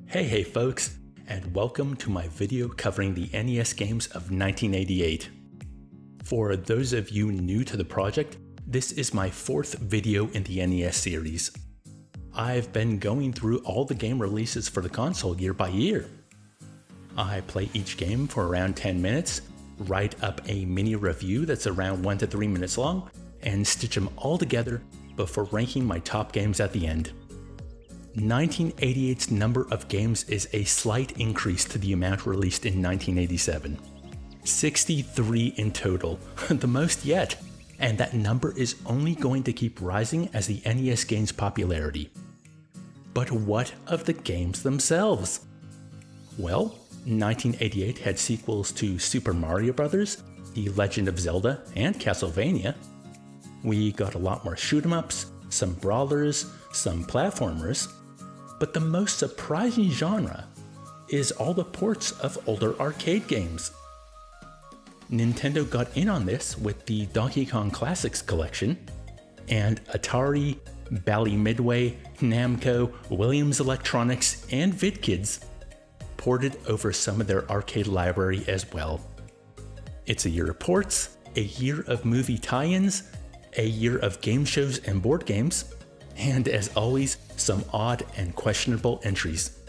Hey folks, and welcome to my video covering the NES games of 1988. For those of you new to the project, this is my fourth video in the NES series. I've been going through all the game releases for the console year by year. I play each game for around 10 minutes, write up a mini review that's around 1 to 3 minutes long, and stitch them all together before ranking my top games at the end. 1988's number of games is a slight increase to the amount released in 1987. 63 in total, the most yet, and that number is only going to keep rising as the NES gains popularity. But what of the games themselves? Well, 1988 had sequels to Super Mario Bros., The Legend of Zelda, and Castlevania. We got a lot more shoot-em-ups, some brawlers, some platformers, but the most surprising genre is all the ports of older arcade games. Nintendo got in on this with the Donkey Kong Classics collection, and Atari, Battle of Midway, Namco, Williams Electronics, and VidKids ported over some of their arcade library as well. It's a year of ports, a year of movie tie-ins, a year of game shows and board games, and as always, some odd and questionable entries.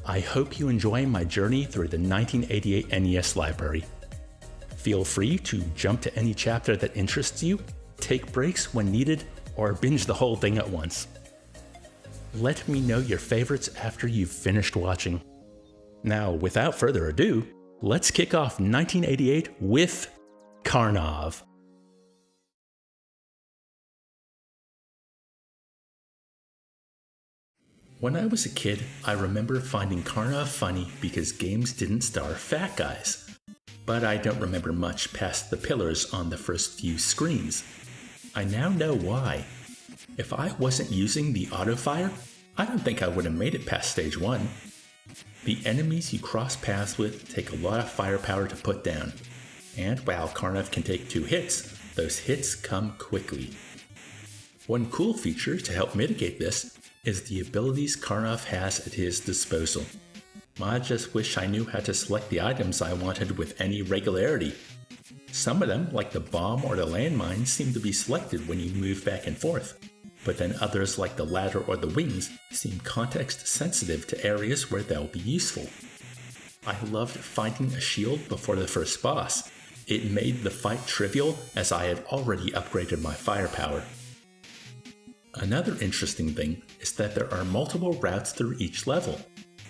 I hope you enjoy my journey through the 1988 NES library. Feel free to jump to any chapter that interests you, take breaks when needed, or binge the whole thing at once. Let me know your favorites after you've finished watching. Now, without further ado, let's kick off 1988 with Karnov. When I was a kid, I remember finding Karnov funny because games didn't star fat guys. But I don't remember much past the pillars on the first few screens. I now know why. If I wasn't using the auto-fire, I don't think I would have made it past stage 1. The enemies you cross paths with take a lot of firepower to put down. And while Karnov can take 2 hits, those hits come quickly. One cool feature to help mitigate this is the abilities Karnov has at his disposal. I just wish I knew how to select the items I wanted with any regularity. Some of them, like the bomb or the landmine, seem to be selected when you move back and forth, but then others like the ladder or the wings seem context sensitive to areas where they'll be useful. I loved finding a shield before the first boss. It made the fight trivial as I had already upgraded my firepower. Another interesting thing is that there are multiple routes through each level.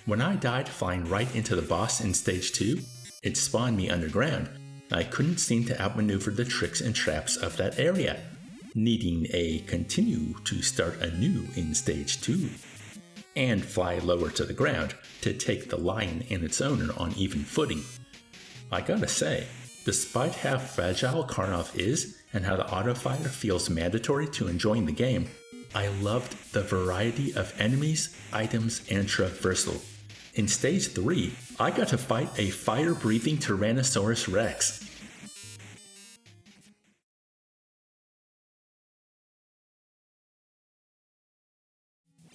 When I died flying right into the boss in stage 2, it spawned me underground. I couldn't seem to outmaneuver the tricks and traps of that area, needing a continue to start anew in stage 2, and fly lower to the ground to take the lion and its owner on even footing. I gotta say, despite how fragile Karnov is and how the auto-fire feels mandatory to enjoying the game, I loved the variety of enemies, items, and traversal. In stage 3, I got to fight a fire-breathing Tyrannosaurus Rex.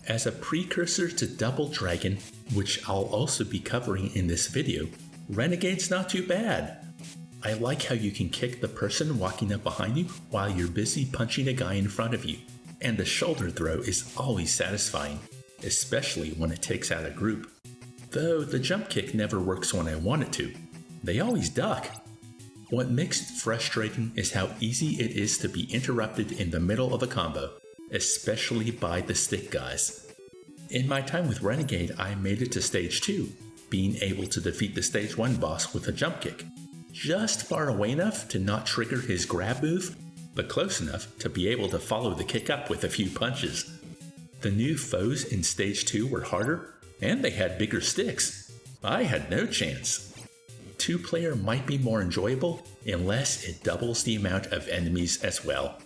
As a precursor to Double Dragon, which I'll also be covering in this video, Renegade's not too bad. I like how you can kick the person walking up behind you while you're busy punching a guy in front of you, and the shoulder throw is always satisfying, especially when it takes out a group. Though the jump kick never works when I want it to. They always duck. What makes it frustrating is how easy it is to be interrupted in the middle of a combo, especially by the stick guys. In my time with Renegade, I made it to stage 2, being able to defeat the stage 1 boss with a jump kick. Just far away enough to not trigger his grab move, but close enough to be able to follow the kick up with a few punches. The new foes in stage 2 were harder, and they had bigger sticks. I had no chance. 2-player might be more enjoyable unless it doubles the amount of enemies as well.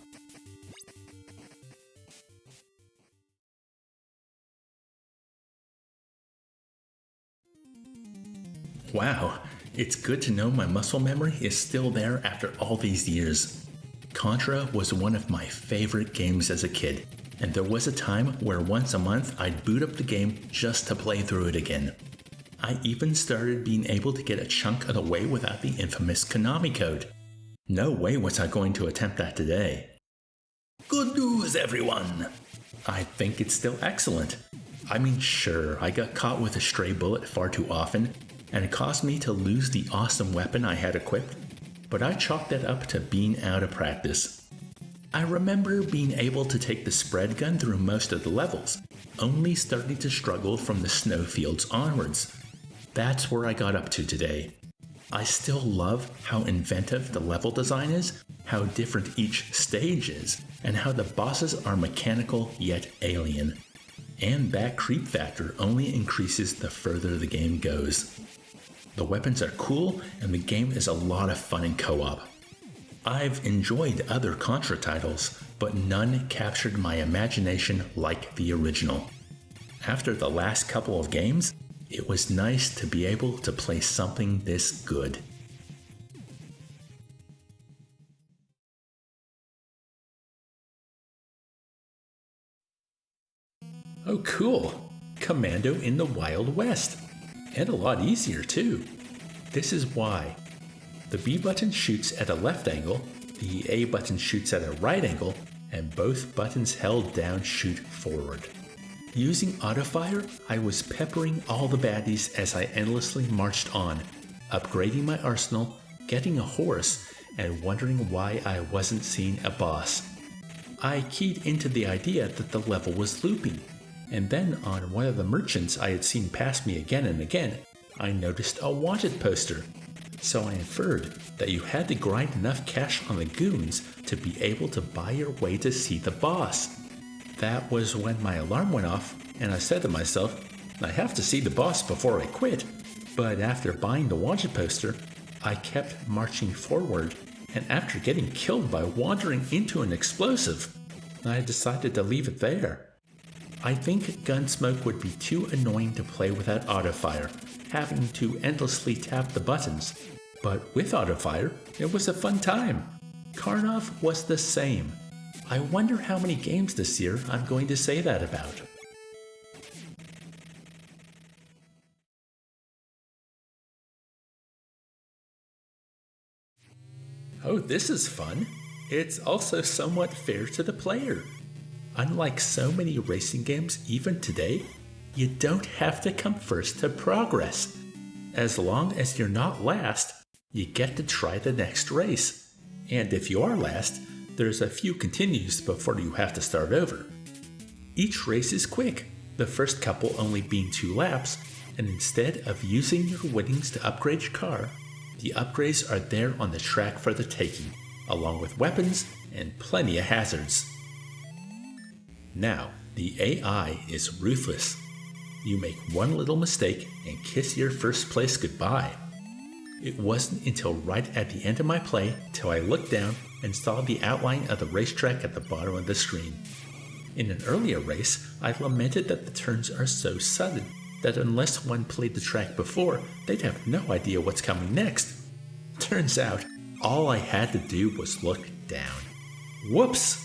Wow, it's good to know my muscle memory is still there after all these years. Contra was one of my favorite games as a kid, and there was a time where once a month I'd boot up the game just to play through it again. I even started being able to get a chunk of the way without the infamous Konami code. No way was I going to attempt that today. Good news, everyone! I think it's still excellent. I mean, sure, I got caught with a stray bullet far too often, and it caused me to lose the awesome weapon I had equipped, but I chalked that up to being out of practice. I remember being able to take the spread gun through most of the levels, only starting to struggle from the snowfields onwards. That's where I got up to today. I still love how inventive the level design is, how different each stage is, and how the bosses are mechanical yet alien. And that creep factor only increases the further the game goes. The weapons are cool, and the game is a lot of fun in co-op. I've enjoyed other Contra titles, but none captured my imagination like the original. After the last couple of games, it was nice to be able to play something this good. Oh cool! Commando in the Wild West! And a lot easier too. This is why. The B button shoots at a left angle, the A button shoots at a right angle, and both buttons held down shoot forward. Using autofire, I was peppering all the baddies as I endlessly marched on, upgrading my arsenal, getting a horse, and wondering why I wasn't seeing a boss. I keyed into the idea that the level was looping, and then on one of the merchants I had seen pass me again and again, I noticed a wanted poster. So I inferred that you had to grind enough cash on the goons to be able to buy your way to see the boss. That was when my alarm went off, and I said to myself, I have to see the boss before I quit. But after buying the wanted poster, I kept marching forward, and after getting killed by wandering into an explosive, I decided to leave it there. I think Gunsmoke would be too annoying to play without autofire, having to endlessly tap the buttons, but with autofire, it was a fun time. Karnov was the same. I wonder how many games this year I'm going to say that about. Oh, this is fun. It's also somewhat fair to the player. Unlike so many racing games even today, you don't have to come first to progress. As long as you're not last, you get to try the next race. And if you are last, there's a few continues before you have to start over. Each race is quick, the first couple only being 2 laps, and instead of using your winnings to upgrade your car, the upgrades are there on the track for the taking, along with weapons and plenty of hazards. Now, the AI is ruthless. You make one little mistake and kiss your first place goodbye. It wasn't until right at the end of my play till I looked down and saw the outline of the racetrack at the bottom of the screen. In an earlier race, I lamented that the turns are so sudden that unless one played the track before, they'd have no idea what's coming next. Turns out, all I had to do was look down. Whoops!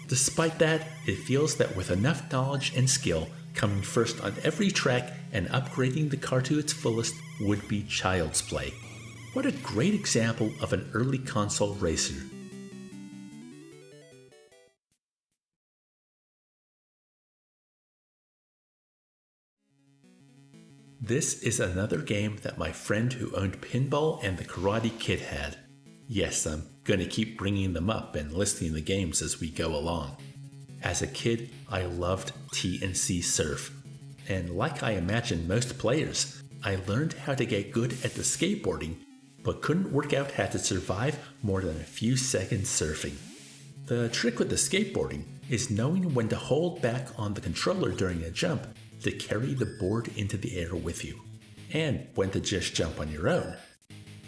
Despite that, it feels that with enough knowledge and skill, coming first on every track and upgrading the car to its fullest would be child's play. What a great example of an early console racer. This is another game that my friend who owned Pinball and the Karate Kid had. Yes, I'm going to keep bringing them up and listing the games as we go along. As a kid, I loved T&C Surf. And like I imagine most players, I learned how to get good at the skateboarding, but couldn't work out how to survive more than a few seconds surfing. The trick with the skateboarding is knowing when to hold back on the controller during a jump to carry the board into the air with you, and when to just jump on your own.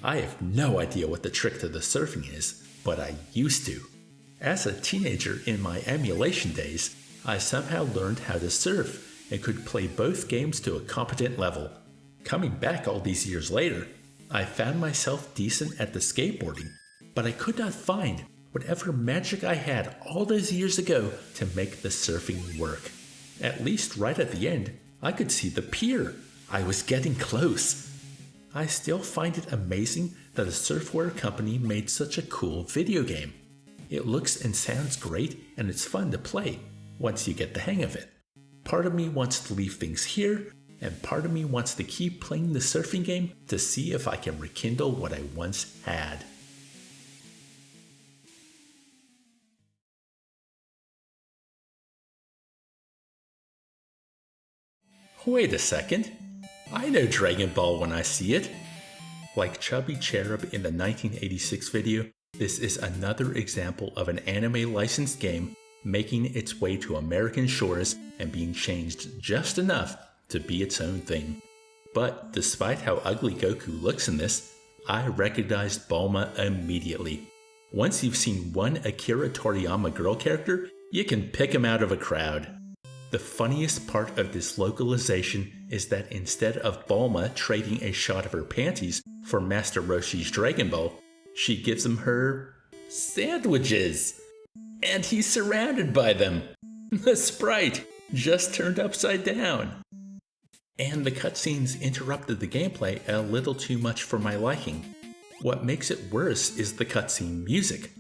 I have no idea what the trick to the surfing is, but I used to. As a teenager in my emulation days, I somehow learned how to surf and could play both games to a competent level. Coming back all these years later, I found myself decent at the skateboarding, but I could not find whatever magic I had all those years ago to make the surfing work. At least right at the end, I could see the pier. I was getting close. I still find it amazing that a surfwear company made such a cool video game. It looks and sounds great, and it's fun to play once you get the hang of it. Part of me wants to leave things here, and part of me wants to keep playing the surfing game to see if I can rekindle what I once had. Wait a second. I know Dragon Ball when I see it. Like Chubby Cherub in the 1986 video, this is another example of an anime licensed game making its way to American shores and being changed just enough to be its own thing. But despite how ugly Goku looks in this, I recognized Bulma immediately. Once you've seen one Akira Toriyama girl character, you can pick him out of a crowd. The funniest part of this localization is that instead of Bulma trading a shot of her panties for Master Roshi's Dragon Ball, she gives him her sandwiches. And he's surrounded by them. The sprite just turned upside down. And the cutscenes interrupted the gameplay a little too much for my liking. What makes it worse is the cutscene music.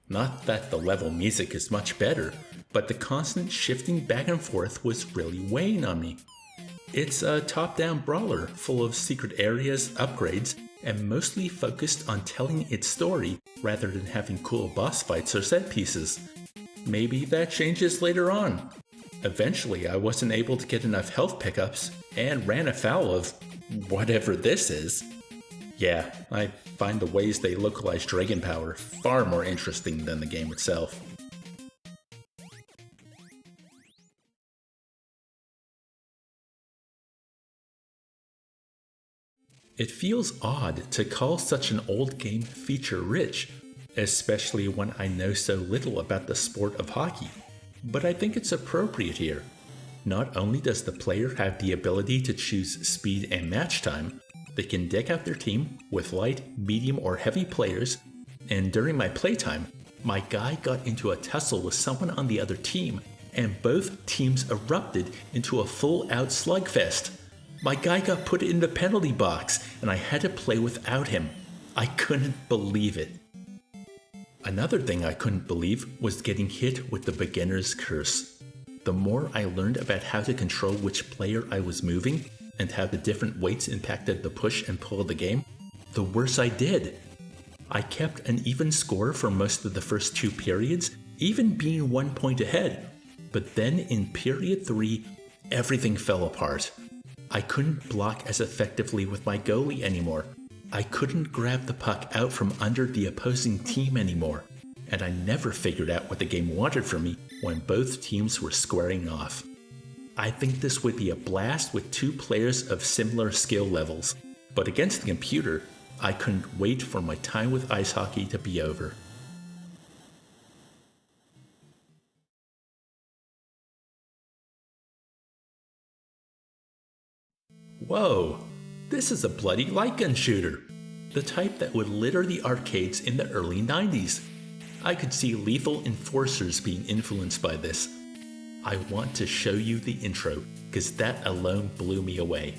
Not that the level music is much better, but the constant shifting back and forth was really weighing on me. It's a top-down brawler full of secret areas, upgrades, and mostly focused on telling its story rather than having cool boss fights or set pieces. Maybe that changes later on. Eventually, I wasn't able to get enough health pickups and ran afoul of whatever this is. Yeah, I find the ways they localize Dragon Power far more interesting than the game itself. It feels odd to call such an old game feature-rich, especially when I know so little about the sport of hockey, but I think it's appropriate here. Not only does the player have the ability to choose speed and match time, they can deck out their team with light, medium, or heavy players, and during my playtime, my guy got into a tussle with someone on the other team, and both teams erupted into a full-out slugfest. My guy got put in the penalty box, and I had to play without him. I couldn't believe it. Another thing I couldn't believe was getting hit with the beginner's curse. The more I learned about how to control which player I was moving, and how the different weights impacted the push and pull of the game, the worse I did. I kept an even score for most of the first 2 periods, even being 1 point ahead. But then in period 3, everything fell apart. I couldn't block as effectively with my goalie anymore. I couldn't grab the puck out from under the opposing team anymore. And I never figured out what the game wanted from me when both teams were squaring off. I think this would be a blast with 2 players of similar skill levels, but against the computer, I couldn't wait for my time with ice hockey to be over. Whoa, this is a bloody light gun shooter, the type that would litter the arcades in the early 90s. I could see Lethal Enforcers being influenced by this. I want to show you the intro, because that alone blew me away.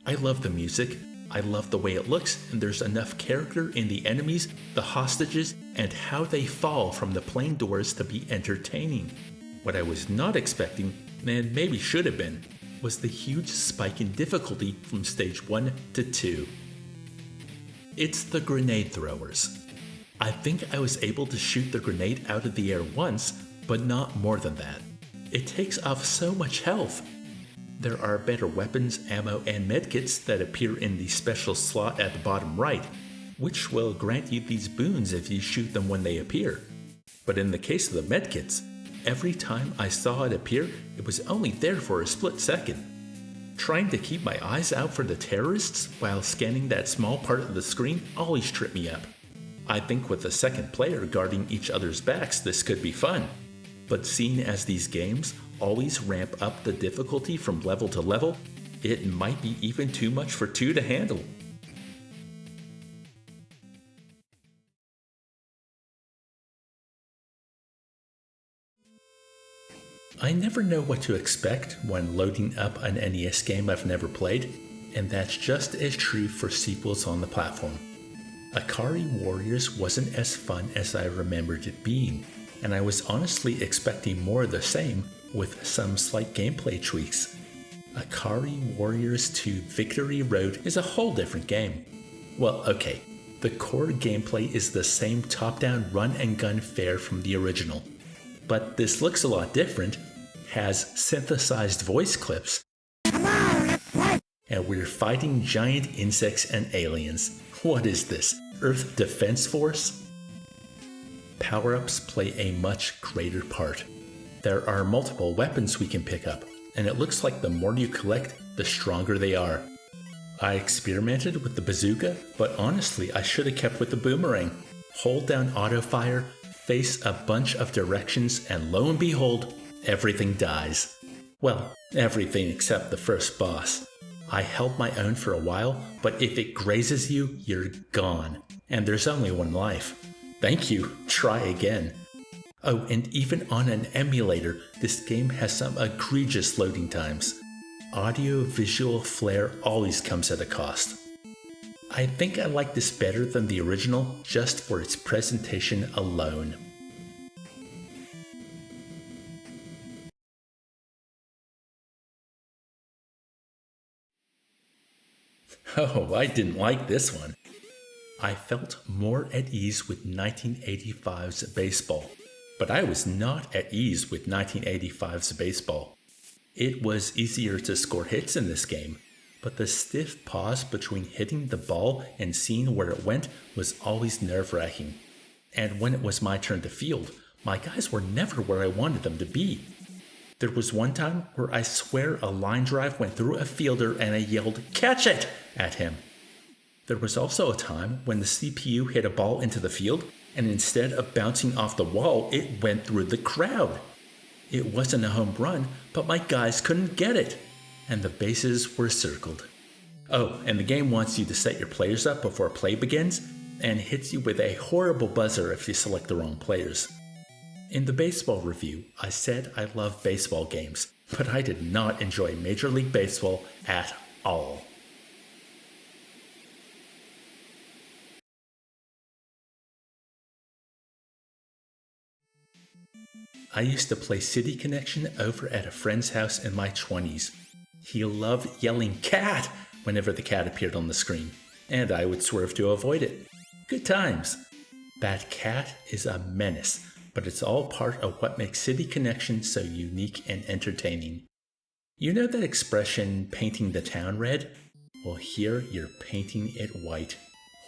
I love the music, I love the way it looks, and there's enough character in the enemies, the hostages, and how they fall from the plane doors to be entertaining. What I was not expecting, and maybe should have been, was the huge spike in difficulty from stage 1 to 2. It's the grenade throwers. I think I was able to shoot the grenade out of the air once, but not more than that. It takes off so much health. There are better weapons, ammo, and medkits that appear in the special slot at the bottom right, which will grant you these boons if you shoot them when they appear. But in the case of the medkits, every time I saw it appear, it was only there for a split second. Trying to keep my eyes out for the terrorists while scanning that small part of the screen always tripped me up. I think with a second player guarding each other's backs, this could be fun. But seeing as these games always ramp up the difficulty from level to level, it might be even too much for two to handle. I never know what to expect when loading up an NES game I've never played, and that's just as true for sequels on the platform. Ikari Warriors wasn't as fun as I remembered it being, and I was honestly expecting more of the same with some slight gameplay tweaks. Ikari Warriors 2 Victory Road is a whole different game. Well, okay, the core gameplay is the same top-down run-and-gun fare from the original, but this looks a lot different, has synthesized voice clips, and we're fighting giant insects and aliens. What is this, Earth Defense Force? Power-ups play a much greater part. There are multiple weapons we can pick up, and it looks like the more you collect, the stronger they are. I experimented with the bazooka, but honestly I should have kept with the boomerang. Hold down auto fire, face a bunch of directions, and lo and behold, everything dies. Well, everything except the first boss. I held my own for a while, but if it grazes you, you're gone. And there's only one life. Thank you, try again. Oh, and even on an emulator, this game has some egregious loading times. Audio-visual flair always comes at a cost. I think I like this better than the original just for its presentation alone. Oh, I didn't like this one. I felt more at ease with 1985's baseball, but I was not at ease with 1985's baseball. It was easier to score hits in this game, but the stiff pause between hitting the ball and seeing where it went was always nerve-wracking. And when it was my turn to field, my guys were never where I wanted them to be. There was one time where I swear a line drive went through a fielder and I yelled, "Catch it!" at him. There was also a time when the CPU hit a ball into the field, and instead of bouncing off the wall, it went through the crowd. It wasn't a home run, but my guys couldn't get it, and the bases were circled. Oh, and the game wants you to set your players up before play begins, and hits you with a horrible buzzer if you select the wrong players. In the baseball review, I said I love baseball games, but I did not enjoy Major League Baseball at all. I used to play City Connection over at a friend's house in my 20s. He loved yelling "cat" whenever the cat appeared on the screen, and I would swerve to avoid it. Good times. That cat is a menace, but it's all part of what makes City Connection so unique and entertaining. You know that expression, painting the town red? Well, here you're painting it white.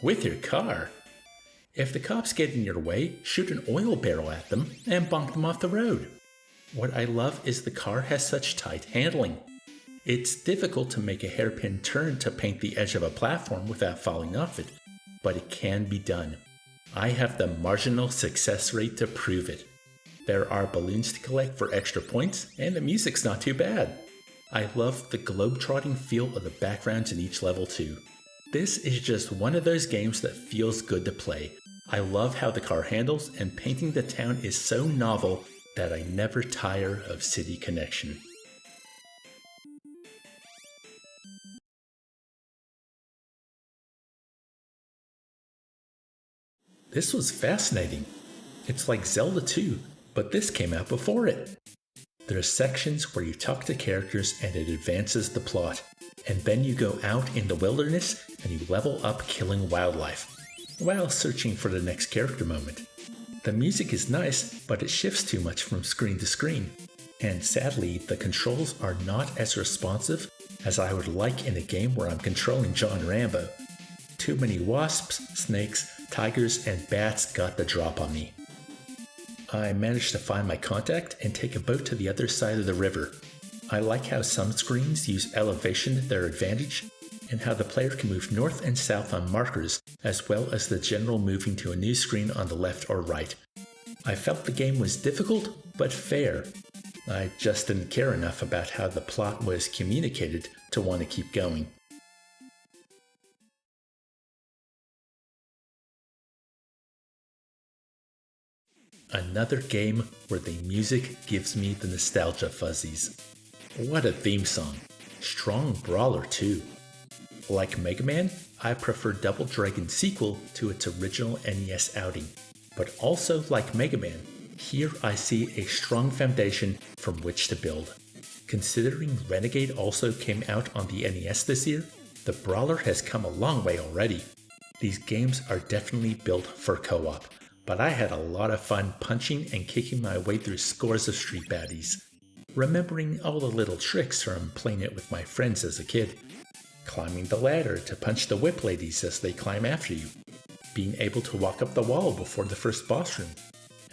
With your car. If the cops get in your way, shoot an oil barrel at them and bonk them off the road. What I love is the car has such tight handling. It's difficult to make a hairpin turn to paint the edge of a platform without falling off it, but it can be done. I have the marginal success rate to prove it. There are balloons to collect for extra points, and the music's not too bad. I love the globe-trotting feel of the backgrounds in each level too. This is just one of those games that feels good to play. I love how the car handles, and painting the town is so novel that I never tire of City Connection. This was fascinating. It's like Zelda 2, but this came out before it. There are sections where you talk to characters and it advances the plot, and then you go out in the wilderness and you level up killing wildlife, while searching for the next character moment. The music is nice, but it shifts too much from screen to screen. and sadly the controls are not as responsive as I would like in a game where I'm controlling John Rambo. Too many wasps, snakes, tigers, and bats got the drop on me. I managed to find my contact and take a boat to the other side of the river. I like how some screens use elevation to their advantage, and how the player can move north and south on markers, as well as the general moving to a new screen on the left or right. I felt the game was difficult, but fair. I just didn't care enough about how the plot was communicated to want to keep going. Another game where the music gives me the nostalgia fuzzies. What a theme song. Strong brawler too. Like Mega Man, I prefer Double Dragon's sequel to its original NES outing. But also like Mega Man, here I see a strong foundation from which to build. Considering Renegade also came out on the NES this year, the brawler has come a long way already. These games are definitely built for co-op, but I had a lot of fun punching and kicking my way through scores of street baddies. Remembering all the little tricks from playing it with my friends as a kid. Climbing the ladder to punch the whip ladies as they climb after you. Being able to walk up the wall before the first boss room.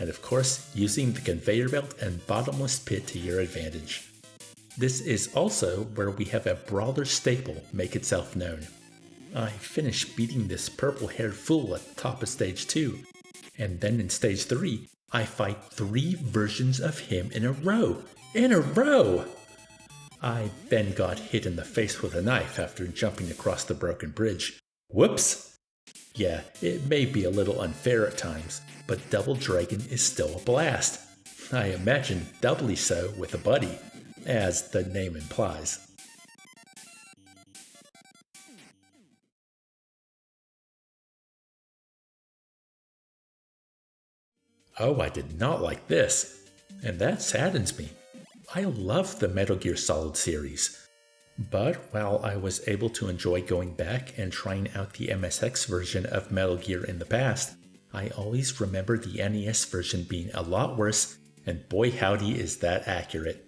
And of course, using the conveyor belt and bottomless pit to your advantage. This is also where we have a brawler staple make itself known. I finished beating this purple-haired fool at the top of stage 2, and then in stage 3, I fight 3 versions of him in a row! I then got hit in the face with a knife after jumping across the broken bridge. Whoops! Yeah, it may be a little unfair at times, but Double Dragon is still a blast. I imagine doubly so with a buddy, as the name implies. Oh, I did not like this, and that saddens me. I love the Metal Gear Solid series. But while I was able to enjoy going back and trying out the MSX version of Metal Gear in the past, I always remember the NES version being a lot worse, and boy howdy is that accurate.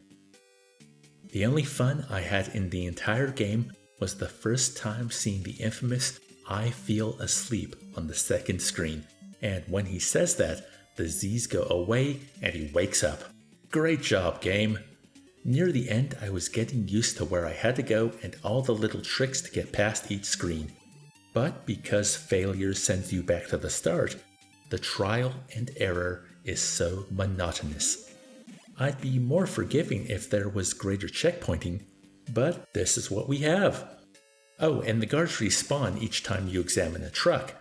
The only fun I had in the entire game was the first time seeing the infamous "I feel asleep" on the second screen, and when he says that, the Z's go away and he wakes up. Great job, game! Near the end, I was getting used to where I had to go and all the little tricks to get past each screen. But because failure sends you back to the start, the trial and error is so monotonous. I'd be more forgiving if there was greater checkpointing, but this is what we have. Oh, and the guards respawn each time you examine a truck.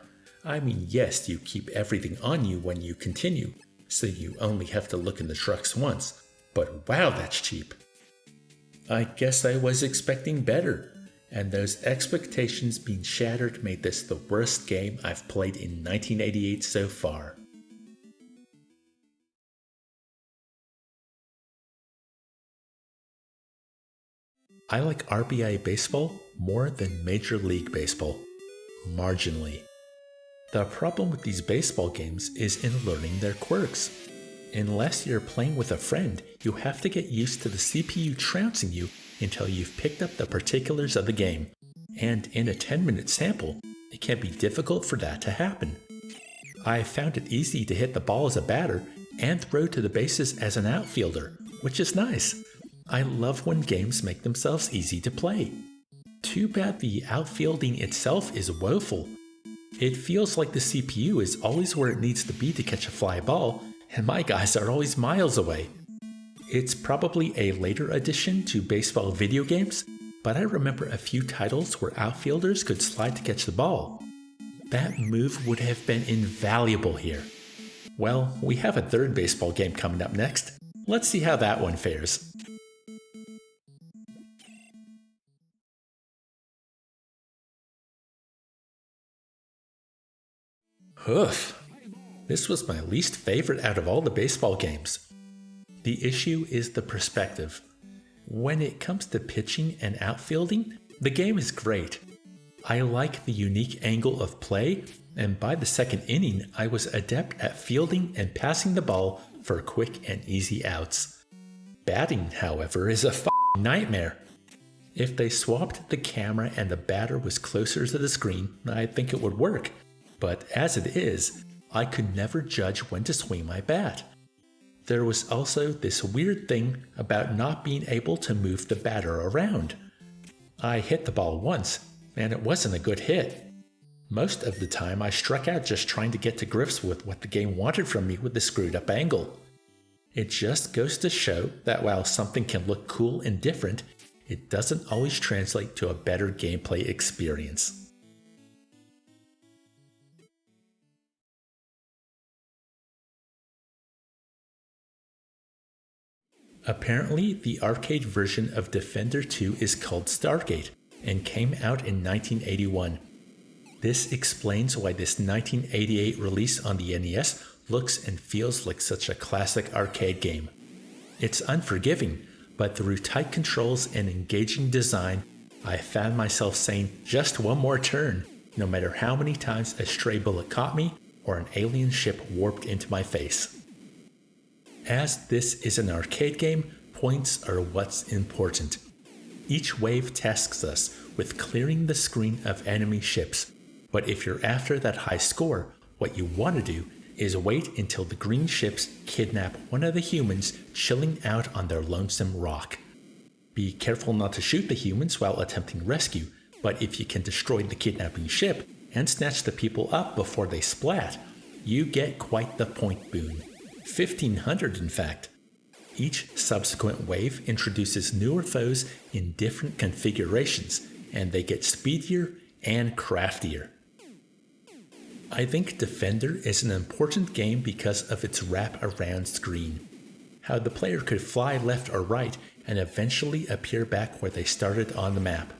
I mean, yes, you keep everything on you when you continue, so you only have to look in the trucks once. But wow, that's cheap. I guess I was expecting better, and those expectations being shattered made this the worst game I've played in 1988 so far. I like RBI Baseball more than Major League Baseball. Marginally. The problem with these baseball games is in learning their quirks. Unless you're playing with a friend, you have to get used to the CPU trouncing you until you've picked up the particulars of the game. And in a 10-minute sample, it can be difficult for that to happen. I found it easy to hit the ball as a batter and throw to the bases as an outfielder, which is nice. I love when games make themselves easy to play. Too bad the outfielding itself is woeful. It feels like the CPU is always where it needs to be to catch a fly ball, and my guys are always miles away. It's probably a later addition to baseball video games, but I remember a few titles where outfielders could slide to catch the ball. That move would have been invaluable here. Well, we have a third baseball game coming up next. Let's see how that one fares. Oof. This was my least favorite out of all the baseball games. The issue is the perspective. When it comes to pitching and outfielding, the game is great. I like the unique angle of play, and by the second inning, I was adept at fielding and passing the ball for quick and easy outs. batting, however, is a f***ing nightmare. If they swapped the camera and the batter was closer to the screen, I think it would work. But as it is, I could never judge when to swing my bat. There was also this weird thing about not being able to move the batter around. I hit the ball once, and it wasn't a good hit. Most of the time I struck out just trying to get to grips with what the game wanted from me with the screwed up angle. It just goes to show that while something can look cool and different, it doesn't always translate to a better gameplay experience. Apparently, the arcade version of Defender 2 is called Stargate and came out in 1981. This explains why this 1988 release on the NES looks and feels like such a classic arcade game. It's unforgiving, but through tight controls and engaging design, I found myself saying just one more turn, no matter how many times a stray bullet caught me or an alien ship warped into my face. As this is an arcade game, points are what's important. Each wave tasks us with clearing the screen of enemy ships, but if you're after that high score, what you want to do is wait until the green ships kidnap one of the humans chilling out on their lonesome rock. Be careful not to shoot the humans while attempting rescue, but if you can destroy the kidnapping ship and snatch the people up before they splat, you get quite the point boon. 1,500 in fact. Each subsequent wave introduces newer foes in different configurations, and they get speedier and craftier. I think Defender is an important game because of its wrap-around screen. How the player could fly left or right and eventually appear back where they started on the map.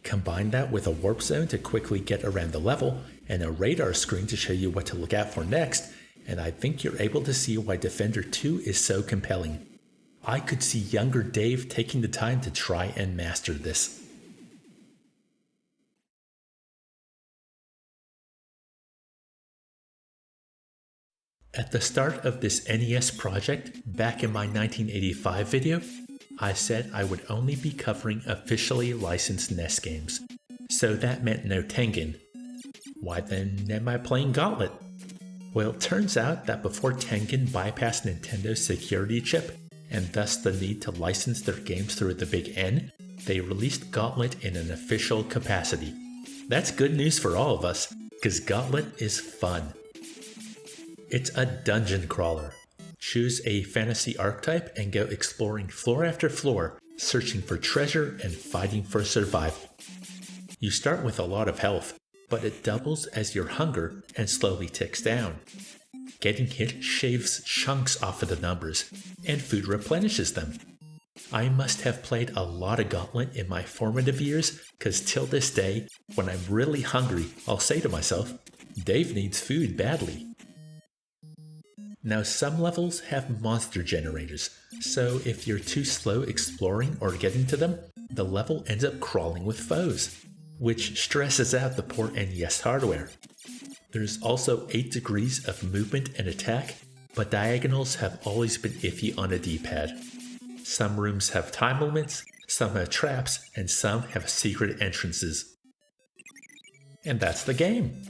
Combine that with a warp zone to quickly get around the level and a radar screen to show you what to look out for next, and I think you're able to see why Defender 2 is so compelling. I could see younger Dave taking the time to try and master this. At the start of this NES project, back in my 1985 video, I said I would only be covering officially licensed NES games. So that meant no Tengen. Why then am I playing Gauntlet? Well, it turns out that before Tengen bypassed Nintendo's security chip, and thus the need to license their games through the big N, they released Gauntlet in an official capacity. That's good news for all of us, because Gauntlet is fun. It's a dungeon crawler. Choose a fantasy archetype and go exploring floor after floor, searching for treasure and fighting for survival. You start with a lot of health, but it doubles as your hunger and slowly ticks down. Getting hit shaves chunks off of the numbers, and food replenishes them. I must have played a lot of Gauntlet in my formative years, cause till this day, when I'm really hungry, I'll say to myself, Dave needs food badly. Now some levels have monster generators, so if you're too slow exploring or getting to them, the level ends up crawling with foes, which stresses out the poor NES hardware. There's also 8 degrees of movement and attack, but diagonals have always been iffy on a D-pad. Some rooms have time limits, some have traps, and some have secret entrances. And that's the game.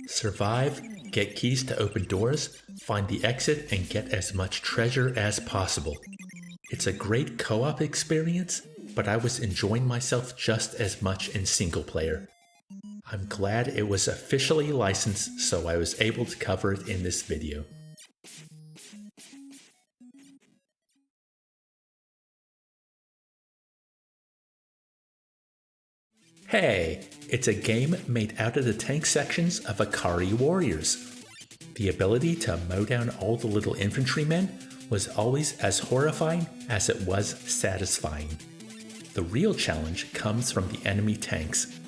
Survive, get keys to open doors, find the exit, and get as much treasure as possible. It's a great co-op experience, but I was enjoying myself just as much in single player. I'm glad it was officially licensed, so I was able to cover it in this video. Hey, it's a game made out of the tank sections of Ikari warriors. The ability to mow down all the little infantrymen was always as horrifying as it was satisfying. The real challenge comes from the enemy tanks.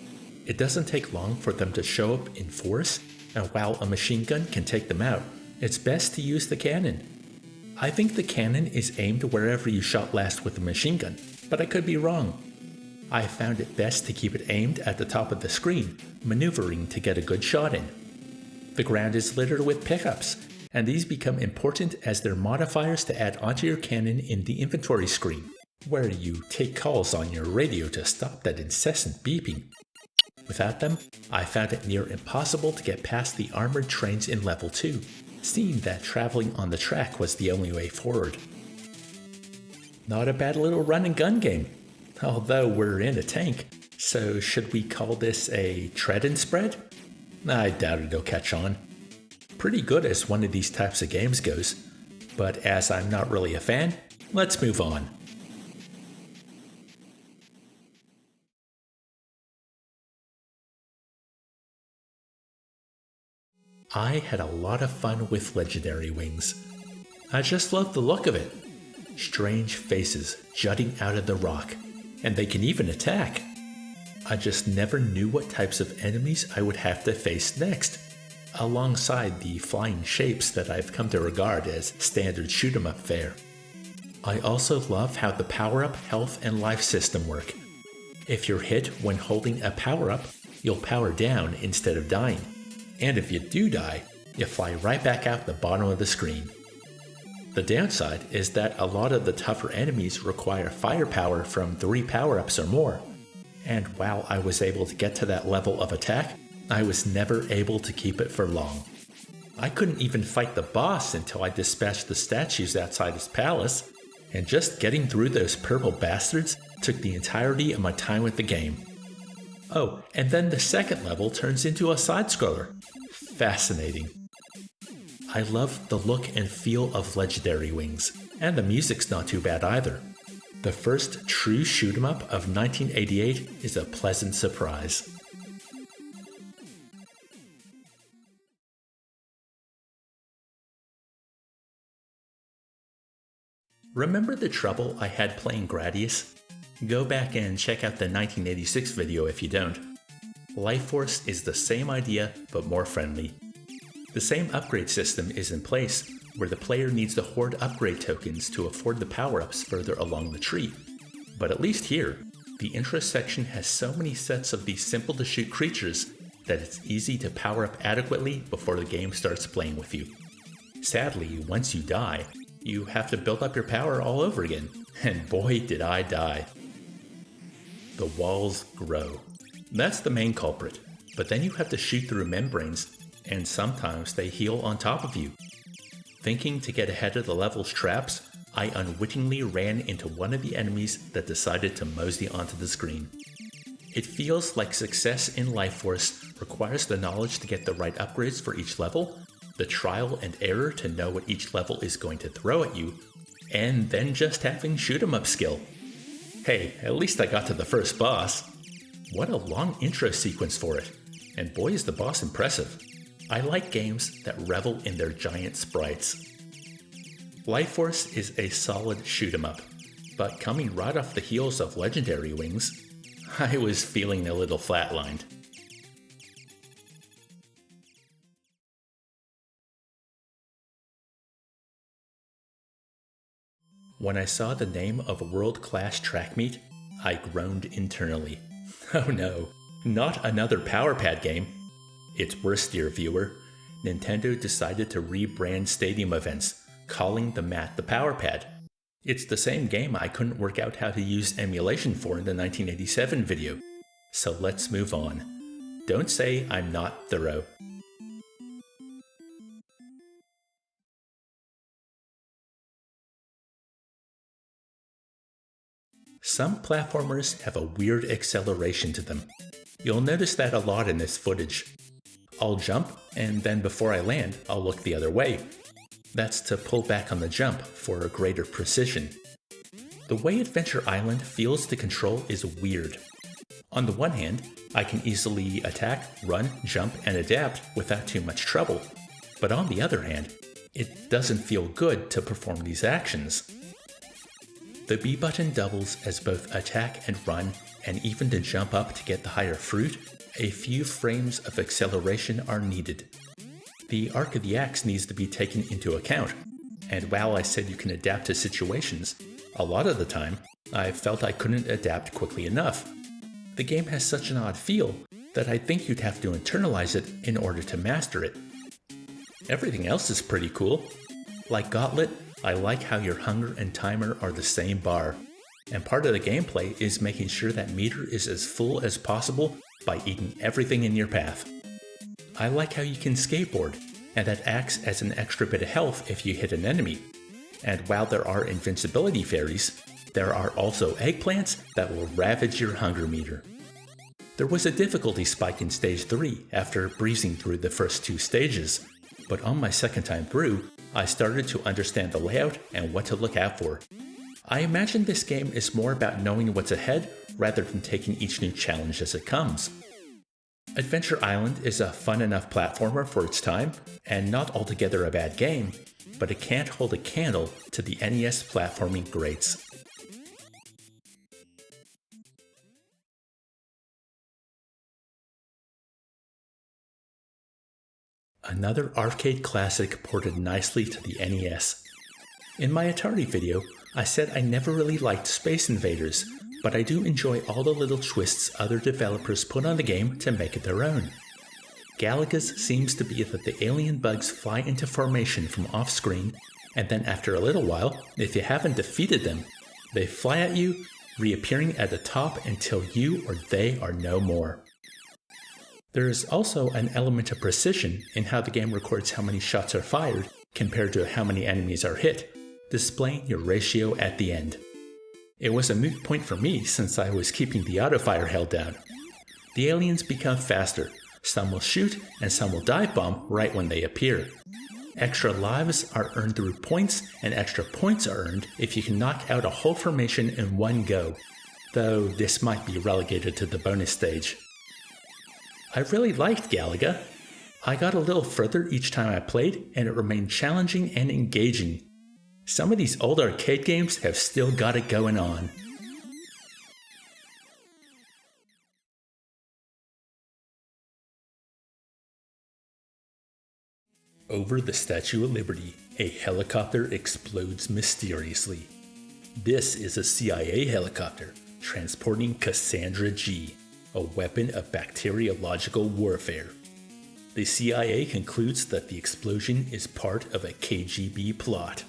It doesn't take long for them to show up in force, and while a machine gun can take them out, it's best to use the cannon. I think the cannon is aimed wherever you shot last with the machine gun, but I could be wrong. I found it best to keep it aimed at the top of the screen, maneuvering to get a good shot in. The ground is littered with pickups, and these become important as they're modifiers to add onto your cannon in the inventory screen, where you take calls on your radio to stop that incessant beeping. Without them, I found it near impossible to get past the armored trains in level 2, seeing that traveling on the track was the only way forward. Not a bad little run and gun game, although we're in a tank, so should we call this a tread and spread? I doubt it'll catch on. Pretty good as one of these types of games goes, but as I'm not really a fan, let's move on. I had a lot of fun with Legendary Wings. I just love the look of it. Strange faces jutting out of the rock, and they can even attack. I just never knew what types of enemies I would have to face next, alongside the flying shapes that I've come to regard as standard shoot-'em-up fare. I also love how the power-up, health, and life system work. If you're hit when holding a power-up, you'll power down instead of dying. And if you do die, you fly right back out the bottom of the screen. The downside is that a lot of the tougher enemies require firepower from 3 power-ups or more. And while I was able to get to that level of attack, I was never able to keep it for long. I couldn't even fight the boss until I dispatched the statues outside his palace, and just getting through those purple bastards took the entirety of my time with the game. Oh, and then the second level turns into a side-scroller. Fascinating. I love the look and feel of Legendary Wings, and the music's not too bad either. The first true shoot-'em-up of 1988 is a pleasant surprise. Remember the trouble I had playing Gradius? Go back and check out the 1986 video if you don't. Life Force is the same idea, but more friendly. The same upgrade system is in place, where the player needs to hoard upgrade tokens to afford the power-ups further along the tree. But at least here, the intro section has so many sets of these simple-to-shoot creatures that it's easy to power up adequately before the game starts playing with you. Sadly, once you die, you have to build up your power all over again, and boy did I die. The walls grow. That's the main culprit, but then you have to shoot through membranes, and sometimes they heal on top of you. Thinking to get ahead of the level's traps, I unwittingly ran into one of the enemies that decided to mosey onto the screen. It feels like success in Life Force requires the knowledge to get the right upgrades for each level, the trial and error to know what each level is going to throw at you, and then just having shoot-'em-up skill. Hey, at least I got to the first boss. What a long intro sequence for it, and boy is the boss impressive. I like games that revel in their giant sprites. Life Force is a solid shoot-'em-up, but coming right off the heels of Legendary Wings, I was feeling a little flatlined. When I saw the name of a world-class track meet, I groaned internally. Oh no, not another Power Pad game. It's worse, dear viewer. Nintendo decided to rebrand stadium events, calling the mat the Power Pad. It's the same game I couldn't work out how to use emulation for in the 1987 video. So let's move on. Don't say I'm not thorough. Some platformers have a weird acceleration to them. You'll notice that a lot in this footage. I'll jump, and then before I land, I'll look the other way. That's to pull back on the jump for a greater precision. The way Adventure Island feels to control is weird. On the one hand, I can easily attack, run, jump, and adapt without too much trouble. But on the other hand, it doesn't feel good to perform these actions. The B button doubles as both attack and run, and even to jump up to get the higher fruit, a few frames of acceleration are needed. The arc of the axe needs to be taken into account, and while I said you can adapt to situations, a lot of the time, I felt I couldn't adapt quickly enough. The game has such an odd feel that I think you'd have to internalize it in order to master it. Everything else is pretty cool. Like Gauntlet, I like how your hunger and timer are the same bar. And part of the gameplay is making sure that meter is as full as possible by eating everything in your path. I like how you can skateboard, and that acts as an extra bit of health if you hit an enemy. And while there are invincibility fairies, there are also eggplants that will ravage your hunger meter. There was a difficulty spike in stage 3 after breezing through the first 2 stages, but on my second time through, I started to understand the layout and what to look out for. I imagine this game is more about knowing what's ahead rather than taking each new challenge as it comes. Adventure Island is a fun enough platformer for its time, and not altogether a bad game, but it can't hold a candle to the NES platforming greats. Another arcade classic ported nicely to the NES. In my Atari video, I said I never really liked Space Invaders, but I do enjoy all the little twists other developers put on the game to make it their own. Galaga's seems to be that the alien bugs fly into formation from off-screen, and then after a little while, if you haven't defeated them, they fly at you, reappearing at the top until you or they are no more. There is also an element of precision in how the game records how many shots are fired compared to how many enemies are hit, displaying your ratio at the end. It was a moot point for me since I was keeping the autofire held down. The aliens become faster, some will shoot and some will dive bomb right when they appear. Extra lives are earned through points, and extra points are earned if you can knock out a whole formation in one go, though this might be relegated to the bonus stage. I really liked Galaga. I got a little further each time I played, and it remained challenging and engaging. Some of these old arcade games have still got it going on. Over the Statue of Liberty, a helicopter explodes mysteriously. This is a CIA helicopter transporting Cassandra G, a weapon of bacteriological warfare. The CIA concludes that the explosion is part of a KGB plot,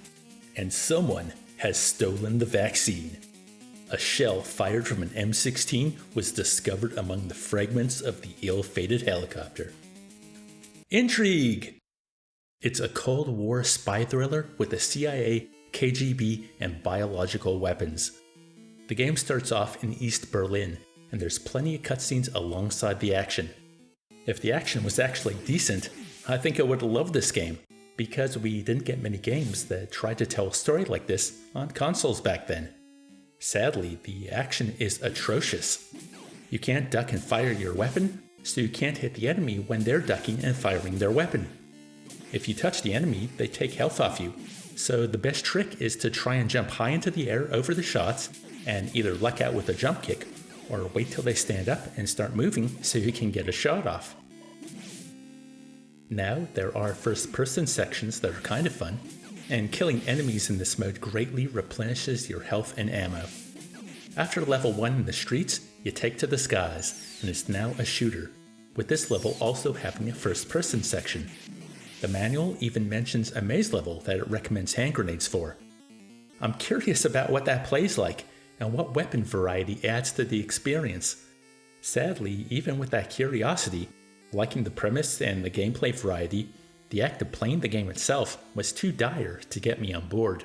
and someone has stolen the vaccine. A shell fired from an M16 was discovered among the fragments of the ill-fated helicopter. Intrigue! It's a Cold War spy thriller with the CIA, KGB, and biological weapons. The game starts off in East Berlin, and there's plenty of cutscenes alongside the action. If the action was actually decent, I think I would have loved this game, because we didn't get many games that tried to tell a story like this on consoles back then. Sadly, the action is atrocious. You can't duck and fire your weapon, so you can't hit the enemy when they're ducking and firing their weapon. If you touch the enemy, they take health off you, so the best trick is to try and jump high into the air over the shots and either luck out with a jump kick, or wait till they stand up and start moving so you can get a shot off. Now, there are first-person sections that are kind of fun, and killing enemies in this mode greatly replenishes your health and ammo. After level 1 in the streets, you take to the skies, and it's now a shooter, with this level also having a first-person section. The manual even mentions a maze level that it recommends hand grenades for. I'm curious about what that plays like, and what weapon variety adds to the experience. Sadly, even with that curiosity, liking the premise and the gameplay variety, the act of playing the game itself was too dire to get me on board.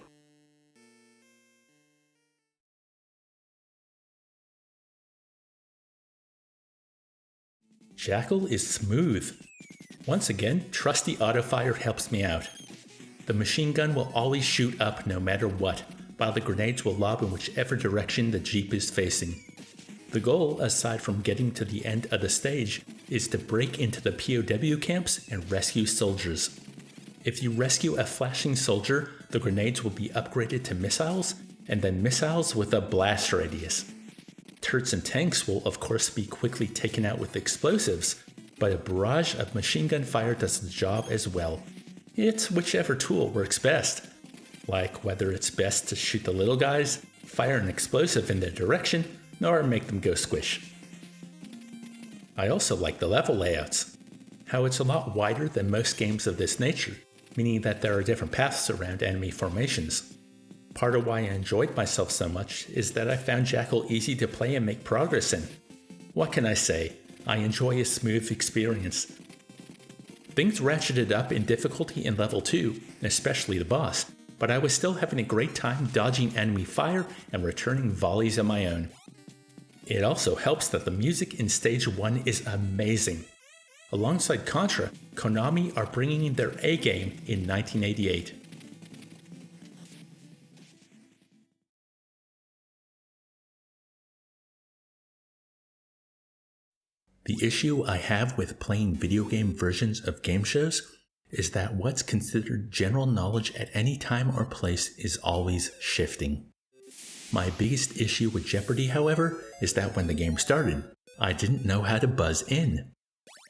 Jackal is smooth. Once again, trusty autofire helps me out. The machine gun will always shoot up no matter what, while the grenades will lob in whichever direction the Jeep is facing. The goal, aside from getting to the end of the stage, is to break into the POW camps and rescue soldiers. If you rescue a flashing soldier, the grenades will be upgraded to missiles, and then missiles with a blast radius. Turrets and tanks will of course be quickly taken out with explosives, but a barrage of machine gun fire does the job as well. It's whichever tool works best. Like whether it's best to shoot the little guys, fire an explosive in their direction, or make them go squish. I also like the level layouts. how it's a lot wider than most games of this nature, meaning that there are different paths around enemy formations. Part of why I enjoyed myself so much is that I found Jackal easy to play and make progress in. What can I say? I enjoy a smooth experience. Things ratcheted up in difficulty in level 2, especially the boss, but I was still having a great time dodging enemy fire and returning volleys of my own. It also helps that the music in Stage 1 is amazing. Alongside Contra, Konami are bringing in their A-game in 1988. The issue I have with playing video game versions of game shows is that what's considered general knowledge at any time or place is always shifting. My biggest issue with Jeopardy, however, is that when the game started, I didn't know how to buzz in.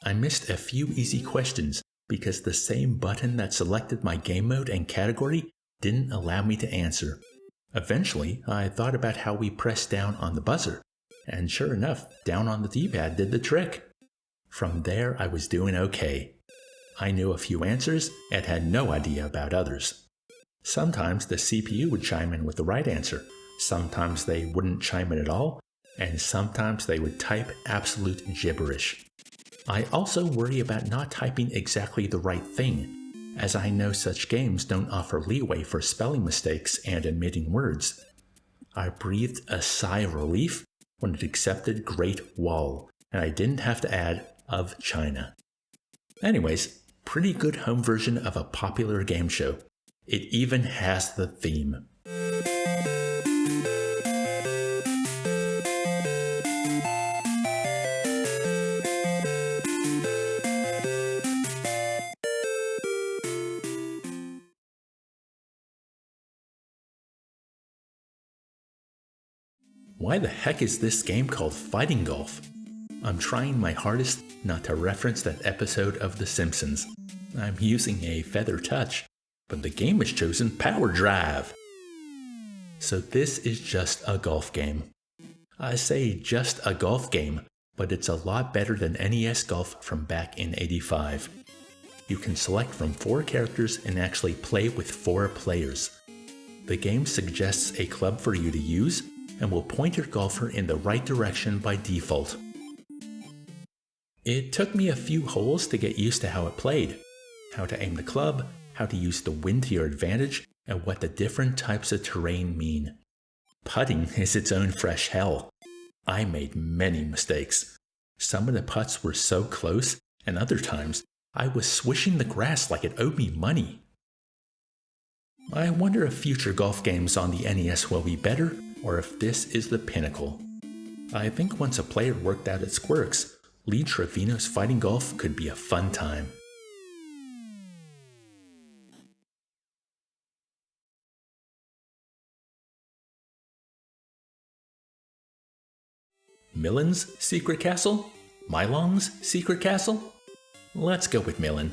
I missed a few easy questions because the same button that selected my game mode and category didn't allow me to answer. Eventually, I thought about how we press down on the buzzer, and sure enough, down on the D-pad did the trick. From there, I was doing okay. I knew a few answers and had no idea about others. Sometimes the CPU would chime in with the right answer, sometimes they wouldn't chime in at all, and sometimes they would type absolute gibberish. I also worry about not typing exactly the right thing, as I know such games don't offer leeway for spelling mistakes and omitting words. I breathed a sigh of relief when it accepted Great Wall, and I didn't have to add of China. Anyways, pretty good home version of a popular game show. It even has the theme. Why the heck is this game called Fighting Golf? I'm trying my hardest not to reference that episode of The Simpsons. I'm using a feather touch, but the game has chosen Power Drive. So this is just a golf game. I say just a golf game, but it's a lot better than NES Golf from back in '85. You can select from 4 characters and actually play with 4 players. The game suggests a club for you to use and will point your golfer in the right direction by default. It took me a few holes to get used to how it played, how to aim the club, how to use the wind to your advantage, and what the different types of terrain mean. Putting is its own fresh hell. I made many mistakes. Some of the putts were so close, and other times I was swishing the grass like it owed me money. I wonder if future golf games on the NES will be better, or if this is the pinnacle. I think once a player worked out its quirks, Lee Travino's Fighting Golf could be a fun time. Milon's Secret Castle? Milon's Secret Castle? Let's go with Milon.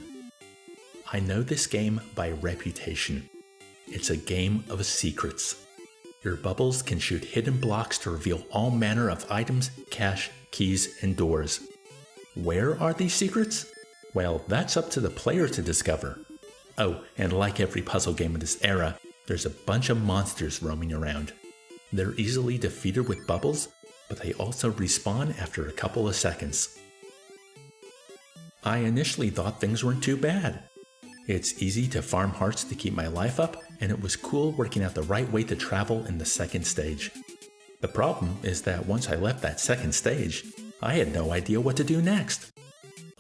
I know this game by reputation. It's a game of secrets. Your bubbles can shoot hidden blocks to reveal all manner of items, cash, keys, and doors. Where are these secrets? Well, that's up to the player to discover. Oh, and like every puzzle game of this era, there's a bunch of monsters roaming around. They're easily defeated with bubbles, but they also respawn after a couple of seconds. I initially thought things weren't too bad. It's easy to farm hearts to keep my life up, and it was cool working out the right way to travel in the second stage. The problem is that once I left that second stage, I had no idea what to do next.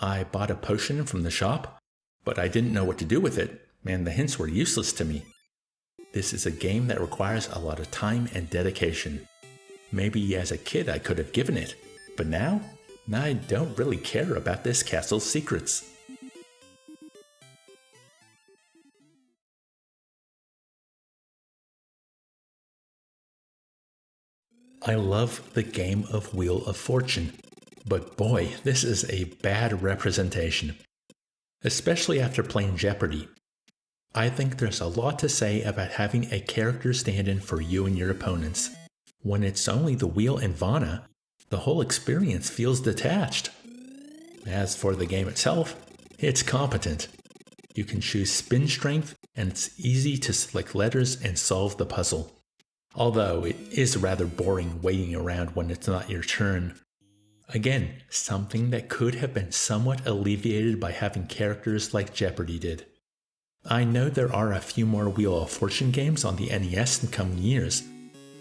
I bought a potion from the shop, but I didn't know what to do with it, and the hints were useless to me. This is a game that requires a lot of time and dedication. Maybe as a kid I could have given it, but now I don't really care about this castle's secrets. I love the game of Wheel of Fortune, but boy, this is a bad representation. Especially after playing Jeopardy. I think there's a lot to say about having a character stand in for you and your opponents. When it's only the wheel and Vana, the whole experience feels detached. As for the game itself, It's competent. You can choose spin strength, and it's easy to select letters and solve the puzzle. Although it is rather boring waiting around when it's not your turn. Again, something that could have been somewhat alleviated by having characters like Jeopardy did. I know there are a few more Wheel of Fortune games on the NES in coming years.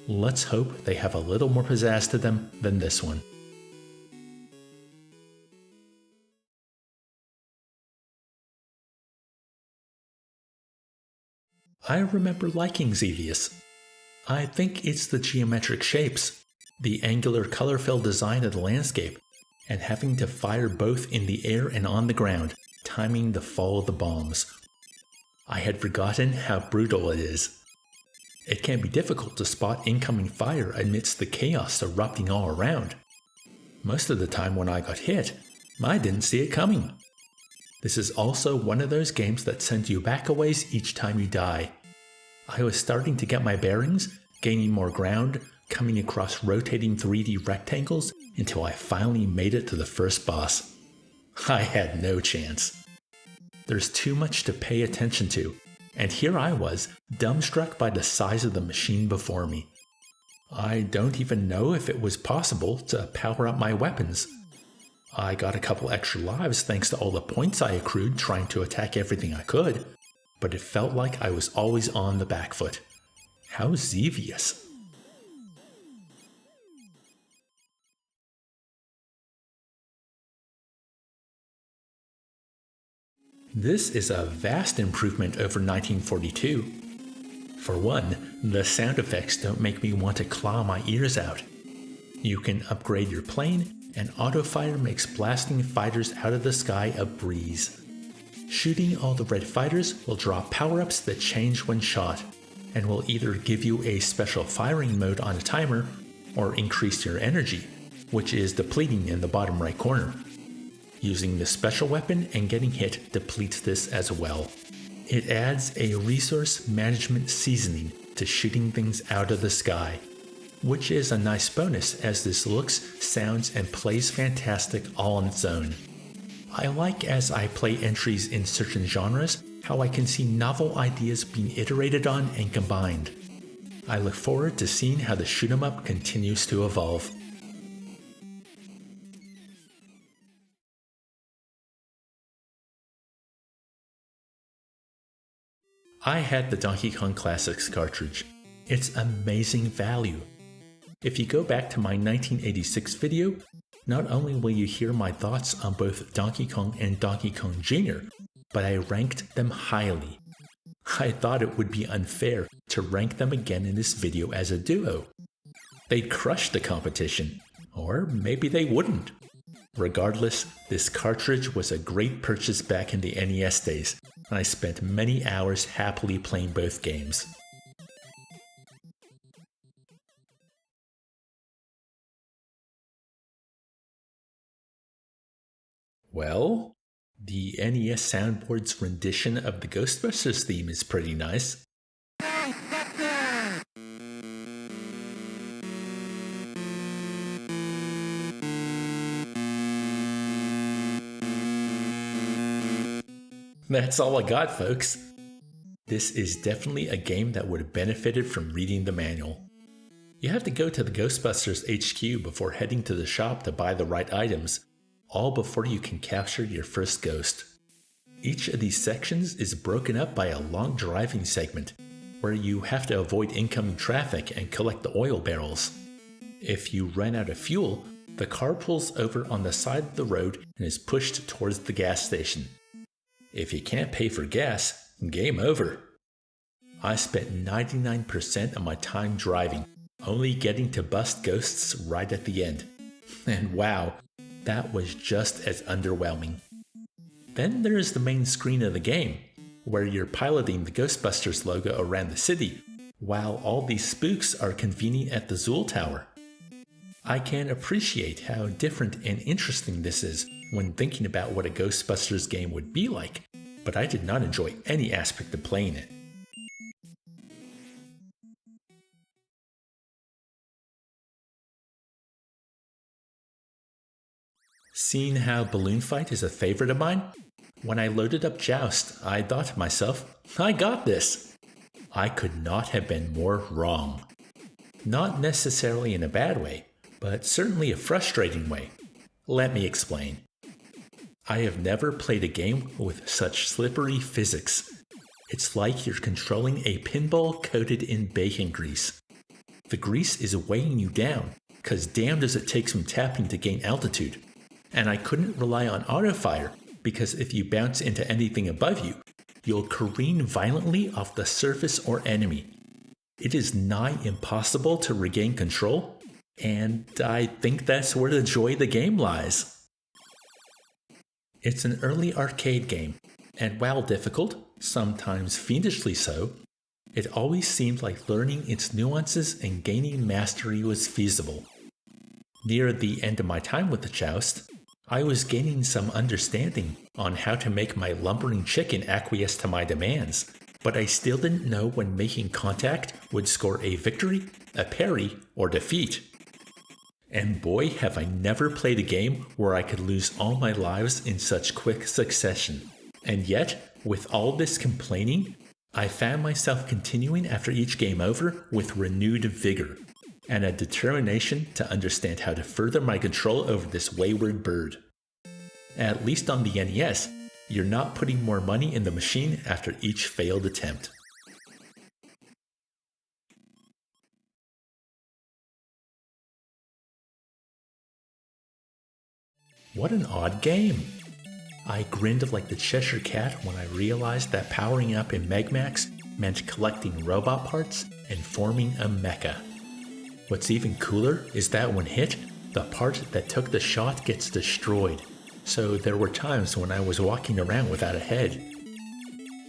Let's hope they have a little more pizzazz to them than this one. I remember liking Xevious. I think it's the geometric shapes, the angular color-filled design of the landscape, and having to fire both in the air and on the ground, timing the fall of the bombs. I had forgotten how brutal it is. It can be difficult to spot incoming fire amidst the chaos erupting all around. Most of the time when I got hit, I didn't see it coming. This is also one of those games that sends you back a ways each time you die. I was starting to get my bearings, gaining more ground, coming across rotating 3D rectangles until I finally made it to the first boss. I had no chance. There's too much to pay attention to, and here I was, dumbstruck by the size of the machine before me. I don't even know if it was possible to power up my weapons. I got a couple extra lives thanks to all the points I accrued trying to attack everything I could, but it felt like I was always on the back foot. How Xevious. This is a vast improvement over 1942. For one, the sound effects don't make me want to claw my ears out. You can upgrade your plane, and autofire makes blasting fighters out of the sky a breeze. Shooting all the red fighters will drop power-ups that change when shot, and will either give you a special firing mode on a timer, or increase your energy, which is depleting in the bottom right corner. Using the special weapon and getting hit depletes this as well. It adds a resource management seasoning to shooting things out of the sky, which is a nice bonus as this looks, sounds, and plays fantastic all on its own. I like as I play entries in certain genres how I can see novel ideas being iterated on and combined. I look forward to seeing how the shoot 'em up continues to evolve. I had the Donkey Kong Classics cartridge. It's amazing value. If you go back to my 1986 video, not only will you hear my thoughts on both Donkey Kong and Donkey Kong Jr., but I ranked them highly. I thought it would be unfair to rank them again in this video as a duo. They'd crush the competition, or maybe they wouldn't. Regardless, this cartridge was a great purchase back in the NES days, and I spent many hours happily playing both games. Well, the NES soundboard's rendition of the Ghostbusters theme is pretty nice. That's all I got, folks. This is definitely a game that would have benefited from reading the manual. You have to go to the Ghostbusters HQ before heading to the shop to buy the right items, all before you can capture your first ghost. Each of these sections is broken up by a long driving segment, where you have to avoid incoming traffic and collect the oil barrels. If you run out of fuel, the car pulls over on the side of the road and is pushed towards the gas station. If you can't pay for gas, game over. I spent 99% of my time driving, only getting to bust ghosts right at the end. And wow, that was just as underwhelming. Then there's the main screen of the game, where you're piloting the Ghostbusters logo around the city, while all these spooks are convening at the Zool Tower. I can appreciate how different and interesting this is when thinking about what a Ghostbusters game would be like, but I did not enjoy any aspect of playing it. Seeing how Balloon Fight is a favorite of mine, When I loaded up Joust, I thought to myself, I got this. I could not have been more wrong. Not necessarily in a bad way, but certainly a frustrating way. Let me explain. I have never played a game with such slippery physics. It's like you're controlling a pinball coated in bacon grease. The grease is weighing you down, cause damn does it take some tapping to gain altitude. And I couldn't rely on autofire, because if you bounce into anything above you, you'll careen violently off the surface or enemy. It is nigh impossible to regain control, and I think that's where the joy of the game lies. It's an early arcade game, and while difficult, sometimes fiendishly so, it always seemed like learning its nuances and gaining mastery was feasible. Near the end of my time with the Joust, I was gaining some understanding on how to make my lumbering chicken acquiesce to my demands, but I still didn't know when making contact would score a victory, a parry, or defeat. And boy, have I never played a game where I could lose all my lives in such quick succession. And yet, with all this complaining, I found myself continuing after each game over with renewed vigor, and a determination to understand how to further my control over this wayward bird. At least on the NES, you're not putting more money in the machine after each failed attempt. What an odd game! I grinned like the Cheshire Cat when I realized that powering up in Magmax meant collecting robot parts and forming a mecha. What's even cooler is that when hit, the part that took the shot gets destroyed, so there were times when I was walking around without a head.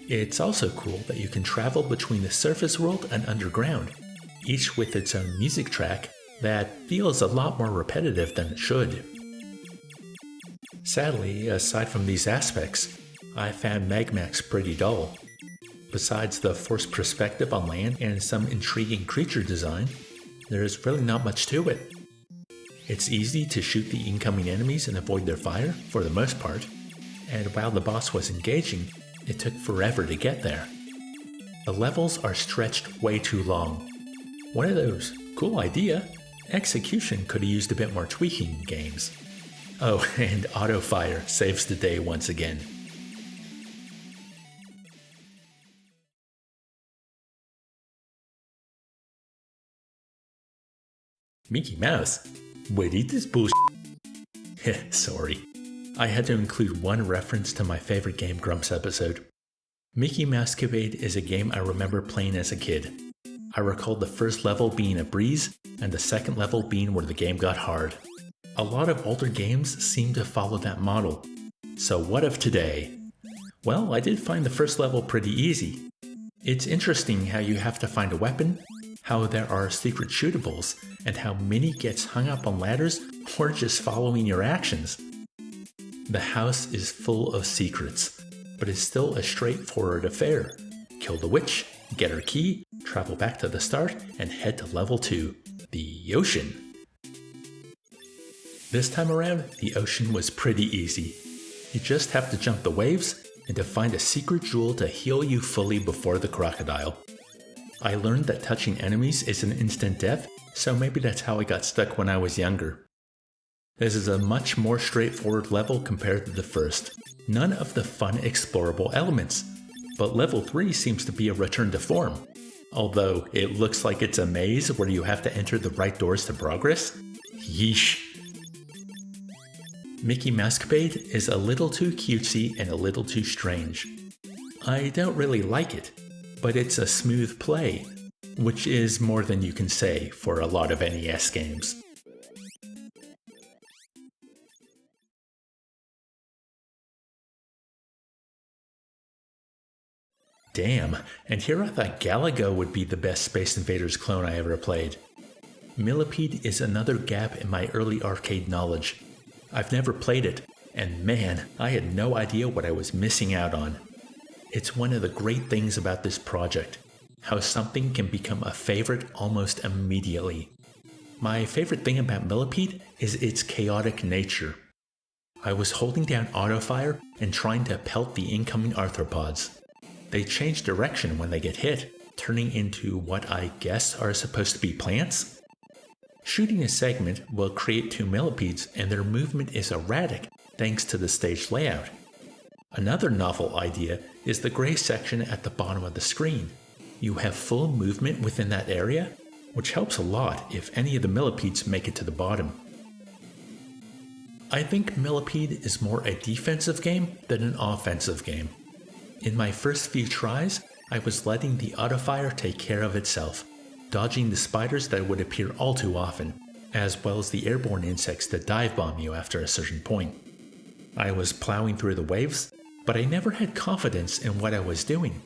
It's also cool that you can travel between the surface world and underground, each with its own music track that feels a lot more repetitive than it should. Sadly, aside from these aspects, I found Magmax pretty dull. Besides the forced perspective on land and some intriguing creature design, there's really not much to it. It's easy to shoot the incoming enemies and avoid their fire, for the most part, and while the boss was engaging, it took forever to get there. The levels are stretched way too long. One of those, cool idea, execution could have used a bit more tweaking in games. Oh, and auto-fire saves the day once again. Mickey Mouse? Wait, eat this bullshit. Sorry. I had to include one reference to my favorite Game Grumps episode. Mickey Mousecapade is a game I remember playing as a kid. I recall the first level being a breeze, and the second level being where the game got hard. A lot of older games seem to follow that model. So what of today? Well, I did find the first level pretty easy. It's interesting how you have to find a weapon, how there are secret shootables, and how Minnie gets hung up on ladders or just following your actions. The house is full of secrets, but it's still a straightforward affair. Kill the witch, get her key, travel back to the start, and head to level 2, the ocean. This time around, the ocean was pretty easy. You just have to jump the waves and to find a secret jewel to heal you fully before the crocodile. I learned that touching enemies is an instant death, so maybe that's how I got stuck when I was younger. This is a much more straightforward level compared to the first. None of the fun explorable elements, but level 3 seems to be a return to form. Although it looks like it's a maze where you have to enter the right doors to progress. Yeesh. Mickey Mousecapade is a little too cutesy and a little too strange. I don't really like it, but it's a smooth play, which is more than you can say for a lot of NES games. Damn, and here I thought Galaga would be the best Space Invaders clone I ever played. Millipede is another gap in my early arcade knowledge. I've never played it, and man, I had no idea what I was missing out on. It's one of the great things about this project, how something can become a favorite almost immediately. My favorite thing about Millipede is its chaotic nature. I was holding down autofire and trying to pelt the incoming arthropods. They change direction when they get hit, turning into what I guess are supposed to be plants. Shooting a segment will create 2 millipedes and their movement is erratic thanks to the stage layout. Another novel idea is the gray section at the bottom of the screen. You have full movement within that area, which helps a lot if any of the millipedes make it to the bottom. I think Millipede is more a defensive game than an offensive game. In my first few tries, I was letting the autofire take care of itself, dodging the spiders that would appear all too often, as well as the airborne insects that dive bomb you after a certain point. I was plowing through the waves, but I never had confidence in what I was doing.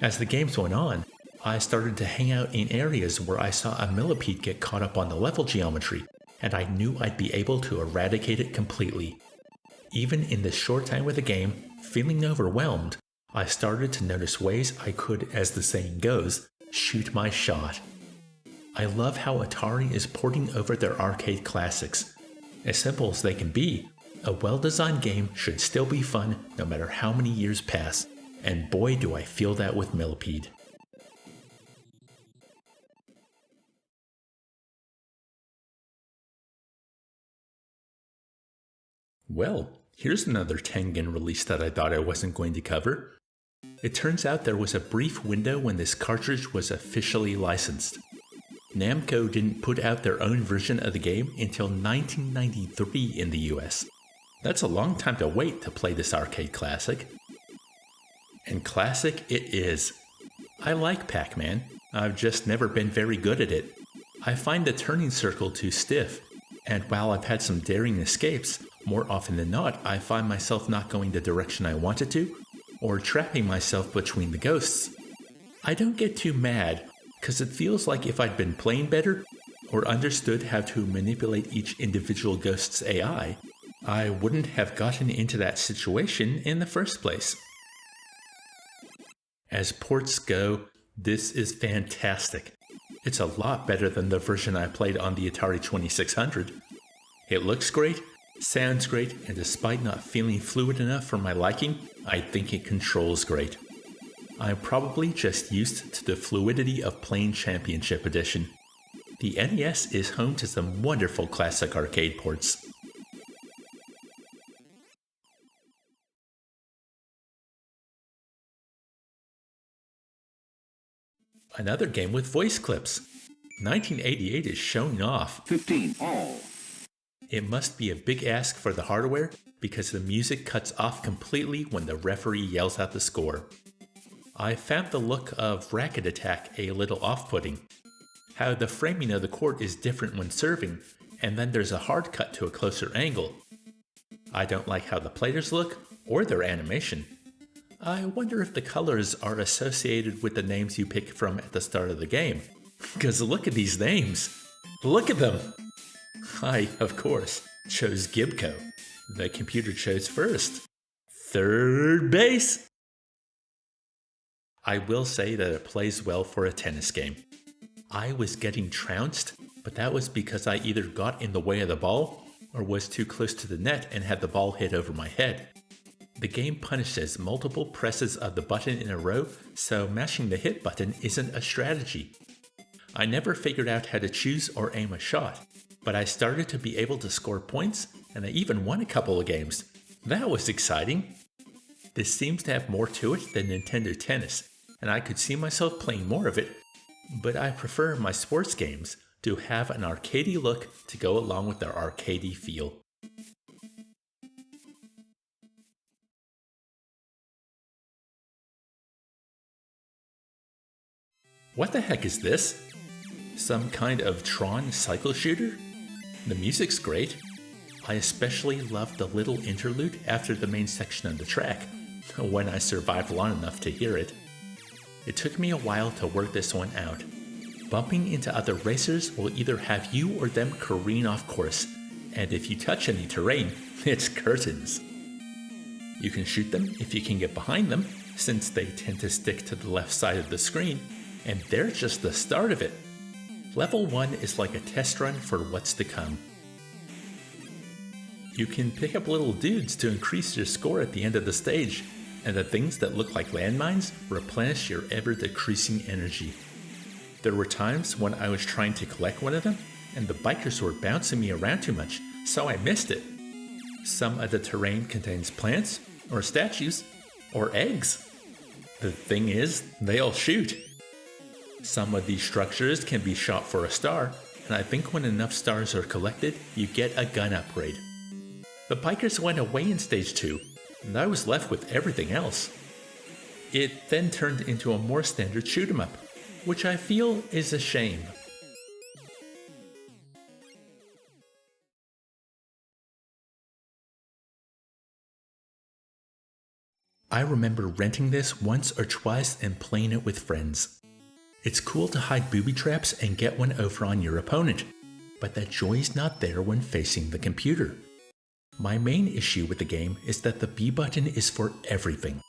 As the games went on, I started to hang out in areas where I saw a millipede get caught up on the level geometry, and I knew I'd be able to eradicate it completely. Even in this short time with the game, feeling overwhelmed, I started to notice ways I could, as the saying goes, shoot my shot. I love how Atari is porting over their arcade classics. As simple as they can be, a well-designed game should still be fun no matter how many years pass, and boy do I feel that with Millipede. Well, here's another Tengen release that I thought I wasn't going to cover. It turns out there was a brief window when this cartridge was officially licensed. Namco didn't put out their own version of the game until 1993 in the US. That's a long time to wait to play this arcade classic. And classic it is. I like Pac-Man, I've just never been very good at it. I find the turning circle too stiff, and while I've had some daring escapes, more often than not I find myself not going the direction I wanted to, or trapping myself between the ghosts. I don't get too mad, because it feels like if I'd been playing better, or understood how to manipulate each individual ghost's AI, I wouldn't have gotten into that situation in the first place. As ports go, this is fantastic. It's a lot better than the version I played on the Atari 2600. It looks great, sounds great, and despite not feeling fluid enough for my liking, I think it controls great. I'm probably just used to the fluidity of playing Championship Edition. The NES is home to some wonderful classic arcade ports. Another game with voice clips. 1988 is showing off. 15 all. It must be a big ask for the hardware because the music cuts off completely when the referee yells out the score. I found the look of Racket Attack a little off-putting. How the framing of the court is different when serving, and then there's a hard cut to a closer angle. I don't like how the players look or their animation. I wonder if the colors are associated with the names you pick from at the start of the game. Because look at these names. Look at them. I, of course, chose Gibco. The computer chose first. Third base. I will say that it plays well for a tennis game. I was getting trounced, but that was because I either got in the way of the ball or was too close to the net and had the ball hit over my head. The game punishes multiple presses of the button in a row, so mashing the hit button isn't a strategy. I never figured out how to choose or aim a shot, but I started to be able to score points, and I even won a couple of games. That was exciting. This seems to have more to it than Nintendo Tennis, and I could see myself playing more of it, but I prefer my sports games to have an arcadey look to go along with their arcadey feel. What the heck is this? Some kind of Tron cycle shooter? The music's great. I especially love the little interlude after the main section of the track, when I survived long enough to hear it. It took me a while to work this one out. Bumping into other racers will either have you or them careen off course, and if you touch any terrain, it's curtains. You can shoot them if you can get behind them, since they tend to stick to the left side of the screen, and they're just the start of it. Level 1 is like a test run for what's to come. You can pick up little dudes to increase your score at the end of the stage, and the things that look like landmines replenish your ever-decreasing energy. There were times when I was trying to collect one of them, and the bikers were bouncing me around too much, so I missed it. Some of the terrain contains plants, or statues, or eggs. The thing is, they all shoot. Some of these structures can be shot for a star, and I think when enough stars are collected, you get a gun upgrade. The bikers went away in Stage 2, and I was left with everything else. It then turned into a more standard shoot 'em up, which I feel is a shame. I remember renting this once or twice and playing it with friends. It's cool to hide booby traps and get one over on your opponent, but that joy's not there when facing the computer. My main issue with the game is that the B button is for everything.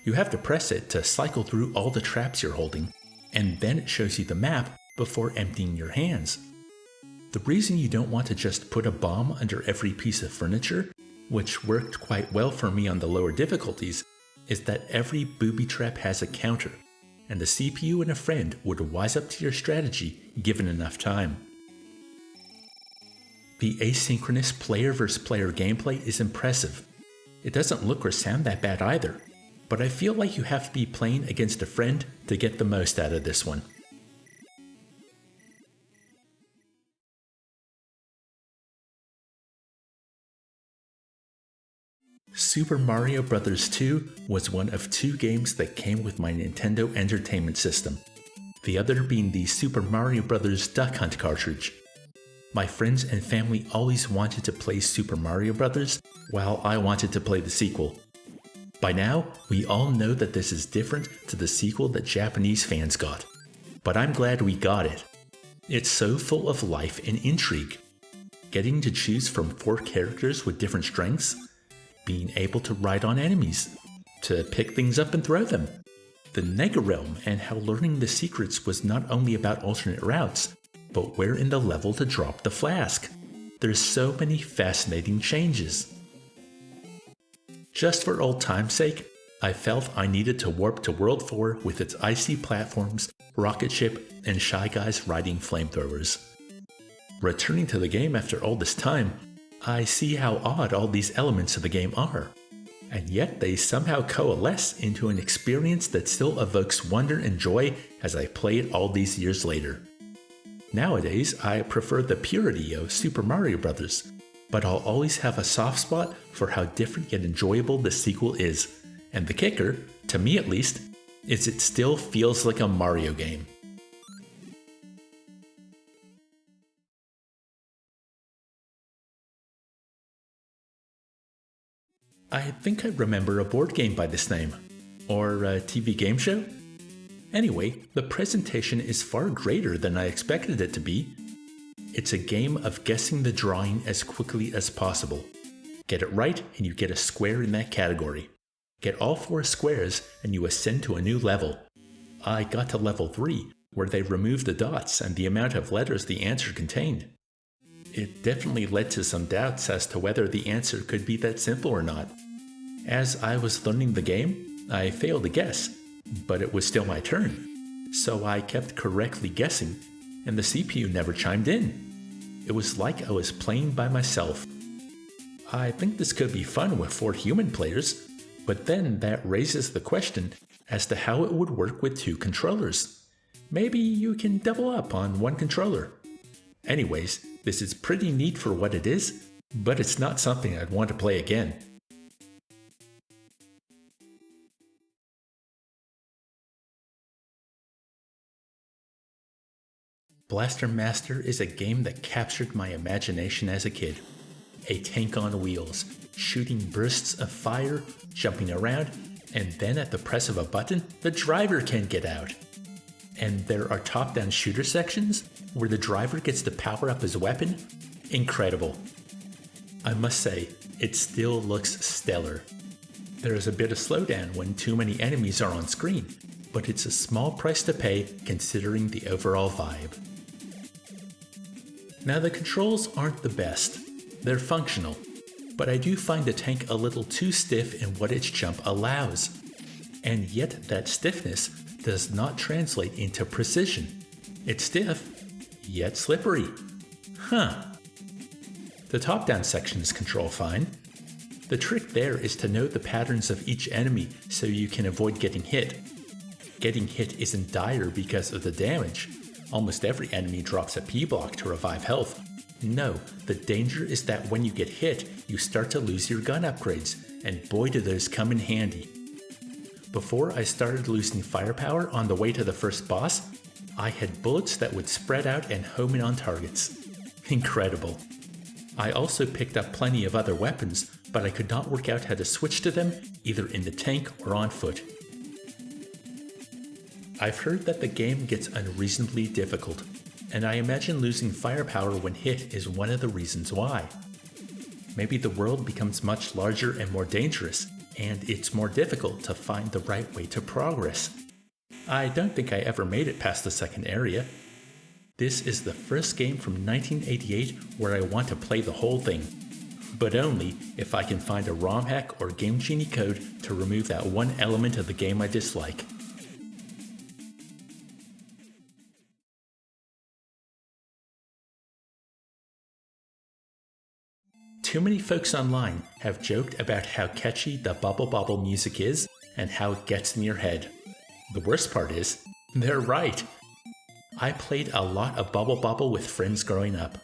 You have to press it to cycle through all the traps you're holding, and then it shows you the map before emptying your hands. The reason you don't want to just put a bomb under every piece of furniture, which worked quite well for me on the lower difficulties, is that every booby trap has a counter, and the CPU and a friend would wise up to your strategy given enough time. The asynchronous player vs. player gameplay is impressive. It doesn't look or sound that bad either, but I feel like you have to be playing against a friend to get the most out of this one. Super Mario Bros. 2 was one of 2 games that came with my Nintendo Entertainment System, the other being the Super Mario Bros. Duck Hunt cartridge. My friends and family always wanted to play Super Mario Bros., while I wanted to play the sequel. By now, we all know that this is different to the sequel that Japanese fans got, but I'm glad we got it. It's so full of life and intrigue. Getting to choose from 4 characters with different strengths, being able to ride on enemies, to pick things up and throw them, the Nega Realm, and how learning the secrets was not only about alternate routes, but where in the level to drop the flask. There's so many fascinating changes. Just for old time's sake, I felt I needed to warp to World 4 with its icy platforms, rocket ship, and Shy Guys riding flamethrowers. Returning to the game after all this time, I see how odd all these elements of the game are, and yet they somehow coalesce into an experience that still evokes wonder and joy as I play it all these years later. Nowadays, I prefer the purity of Super Mario Bros., but I'll always have a soft spot for how different yet enjoyable the sequel is, and the kicker, to me at least, is it still feels like a Mario game. I think I remember a board game by this name, or a TV game show. Anyway, the presentation is far greater than I expected it to be. It's a game of guessing the drawing as quickly as possible. Get it right and you get a square in that category. Get all 4 squares and you ascend to a new level. I got to level 3, where they removed the dots and the amount of letters the answer contained. It definitely led to some doubts as to whether the answer could be that simple or not. As I was learning the game, I failed to guess, but it was still my turn, so I kept correctly guessing, and the CPU never chimed in. It was like I was playing by myself. I think this could be fun with 4 human players, but then that raises the question as to how it would work with 2 controllers. Maybe you can double up on 1 controller. Anyways, this is pretty neat for what it is, but it's not something I'd want to play again. Blaster Master is a game that captured my imagination as a kid. A tank on wheels, shooting bursts of fire, jumping around, and then at the press of a button, the driver can get out. And there are top-down shooter sections where the driver gets to power up his weapon. Incredible. I must say, it still looks stellar. There is a bit of slowdown when too many enemies are on screen, but it's a small price to pay considering the overall vibe. Now the controls aren't the best. They're functional. but I do find the tank a little too stiff in what its jump allows. And yet that stiffness does not translate into precision. It's stiff, yet slippery. Huh. The top-down sections control fine. The trick there is to know the patterns of each enemy so you can avoid getting hit. Getting hit isn't dire because of the damage. Almost every enemy drops a P-block to revive health. No, the danger is that when you get hit, you start to lose your gun upgrades, and boy do those come in handy. Before I started losing firepower on the way to the first boss, I had bullets that would spread out and home in on targets. Incredible. I also picked up plenty of other weapons, but I could not work out how to switch to them either in the tank or on foot. I've heard that the game gets unreasonably difficult, and I imagine losing firepower when hit is one of the reasons why. Maybe the world becomes much larger and more dangerous, and it's more difficult to find the right way to progress. I don't think I ever made it past the second area. This is the first game from 1988 where I want to play the whole thing, but only if I can find a ROM hack or Game Genie code to remove that one element of the game I dislike. Too many folks online have joked about how catchy the Bobble music is and how it gets in your head. The worst part is, they're right. I played a lot of Bobble with friends growing up.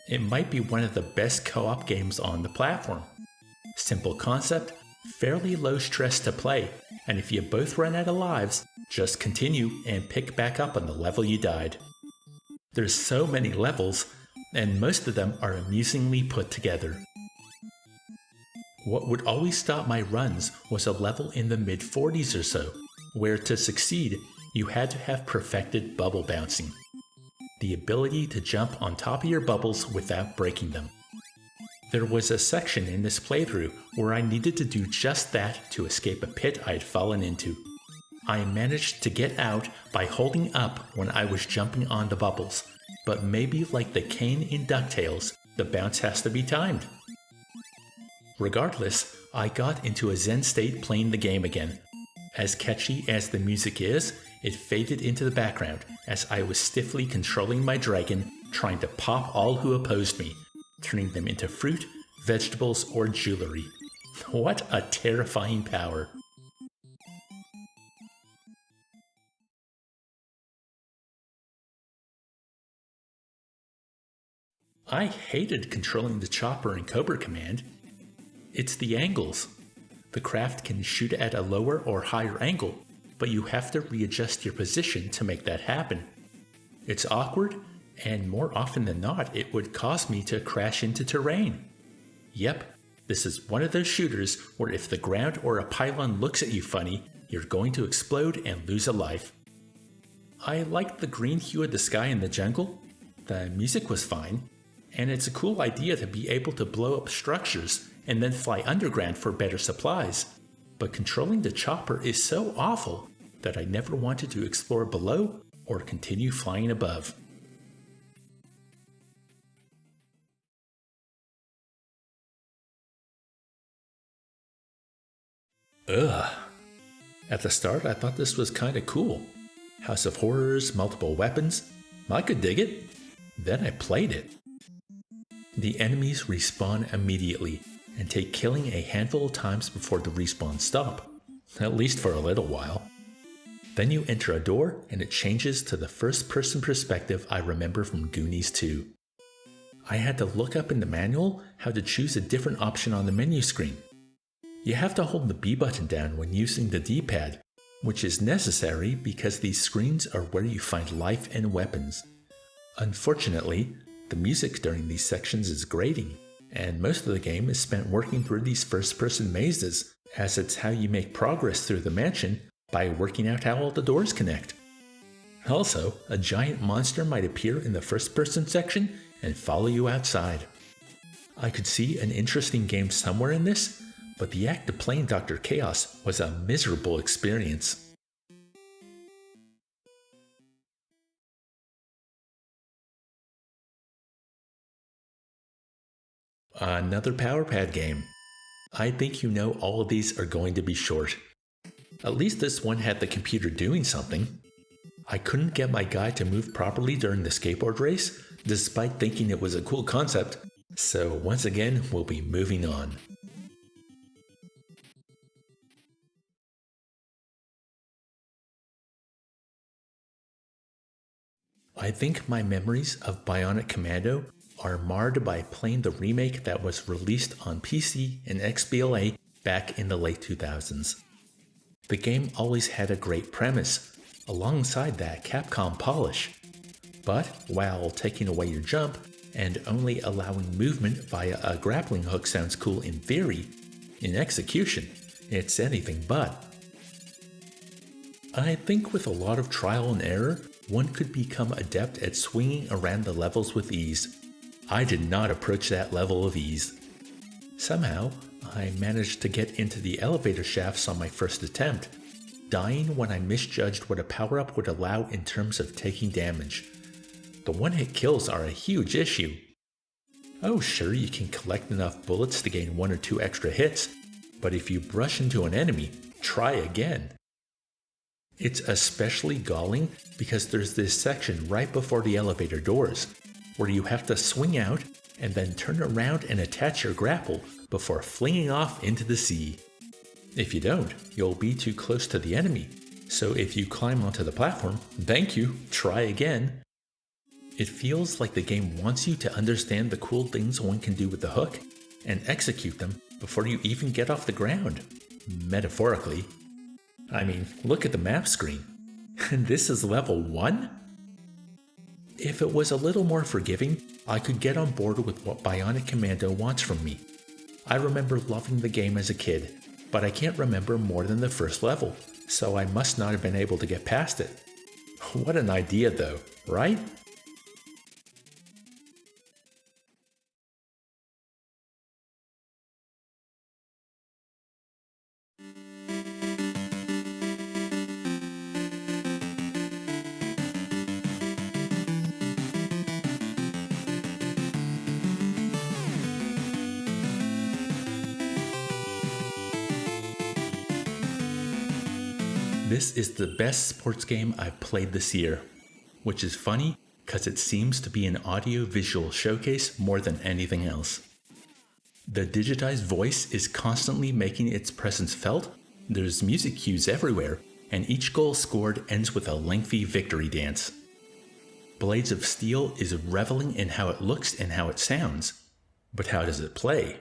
It might be one of the best co-op games on the platform. Simple concept, fairly low stress to play, and if you both run out of lives, just continue and pick back up on the level you died. There's so many levels, and most of them are amusingly put together. What would always stop my runs was a level in the mid-40s or so, where to succeed, you had to have perfected bubble bouncing. The ability to jump on top of your bubbles without breaking them. There was a section in this playthrough where I needed to do just that to escape a pit I'd fallen into. I managed to get out by holding up when I was jumping on the bubbles, but maybe like the cane in DuckTales, the bounce has to be timed. Regardless, I got into a zen state playing the game again. As catchy as the music is, it faded into the background as I was stiffly controlling my dragon, trying to pop all who opposed me, turning them into fruit, vegetables, or jewelry. What a terrifying power! I hated controlling the chopper in Cobra Command. It's the angles. The craft can shoot at a lower or higher angle, but you have to readjust your position to make that happen. It's awkward, and more often than not, it would cause me to crash into terrain. Yep, this is one of those shooters where if the ground or a pylon looks at you funny, you're going to explode and lose a life. I liked the green hue of the sky in the jungle, the music was fine, and it's a cool idea to be able to blow up structures and then fly underground for better supplies. But controlling the chopper is so awful that I never wanted to explore below or continue flying above. Ugh. At the start I thought this was kinda cool. House of Horrors, multiple weapons. I could dig it. Then I played it. The enemies respawn immediately and take killing a handful of times before the respawns stop, at least for a little while. Then you enter a door and it changes to the first-person perspective I remember from Goonies 2. I had to look up in the manual how to choose a different option on the menu screen. You have to hold the B button down when using the D-pad, which is necessary because these screens are where you find life and weapons. Unfortunately, the music during these sections is grating, and most of the game is spent working through these first-person mazes, as it's how you make progress through the mansion by working out how all the doors connect. Also, a giant monster might appear in the first-person section and follow you outside. I could see an interesting game somewhere in this, but the act of playing Dr. Chaos was a miserable experience. Another Power Pad game. I think you know all of these are going to be short. At least this one had the computer doing something. I couldn't get my guy to move properly during the skateboard race, despite thinking it was a cool concept, so once again we'll be moving on. I think my memories of Bionic Commando are marred by playing the remake that was released on PC and XBLA back in the late 2000s. The game always had a great premise, alongside that Capcom polish. But while taking away your jump and only allowing movement via a grappling hook sounds cool in theory, in execution, it's anything but. I think with a lot of trial and error, one could become adept at swinging around the levels with ease. I did not approach that level of ease. Somehow, I managed to get into the elevator shafts on my first attempt, dying when I misjudged what a power-up would allow in terms of taking damage. The one-hit kills are a huge issue. Oh sure, you can collect enough bullets to gain 1 or 2 extra hits, but if you brush into an enemy, try again. It's especially galling because there's this section right before the elevator doors, where you have to swing out and then turn around and attach your grapple before flinging off into the sea. If you don't, you'll be too close to the enemy, so if you climb onto the platform, thank you, try again. It feels like the game wants you to understand the cool things one can do with the hook, and execute them before you even get off the ground. Metaphorically. I mean, look at the map screen. And this is level 1? If it was a little more forgiving, I could get on board with what Bionic Commando wants from me. I remember loving the game as a kid, but I can't remember more than the first level, so I must not have been able to get past it. What an idea though, right? This is the best sports game I've played this year, which is funny because it seems to be an audio-visual showcase more than anything else. The digitized voice is constantly making its presence felt, there's music cues everywhere, and each goal scored ends with a lengthy victory dance. Blades of Steel is reveling in how it looks and how it sounds, but how does it play?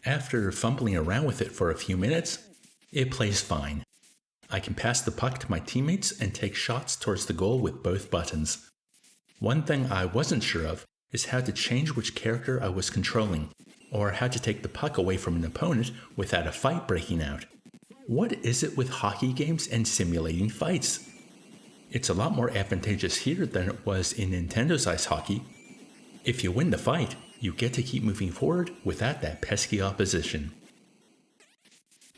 After fumbling around with it for a few minutes, it plays fine. I can pass the puck to my teammates and take shots towards the goal with both buttons. One thing I wasn't sure of is how to change which character I was controlling, or how to take the puck away from an opponent without a fight breaking out. What is it with hockey games and simulating fights? It's a lot more advantageous here than it was in Nintendo's ice hockey. If you win the fight, you get to keep moving forward without that pesky opposition.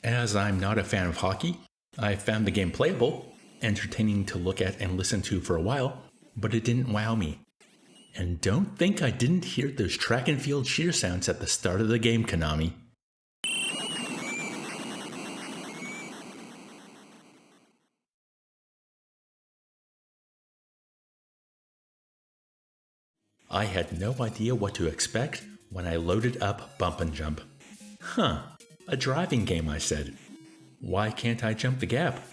As I'm not a fan of hockey, I found the game playable, entertaining to look at and listen to for a while, but it didn't wow me. And don't think I didn't hear those track and field cheer sounds at the start of the game, Konami. I had no idea what to expect when I loaded up Bump and Jump. A driving game, I said. Why can't I jump the gap?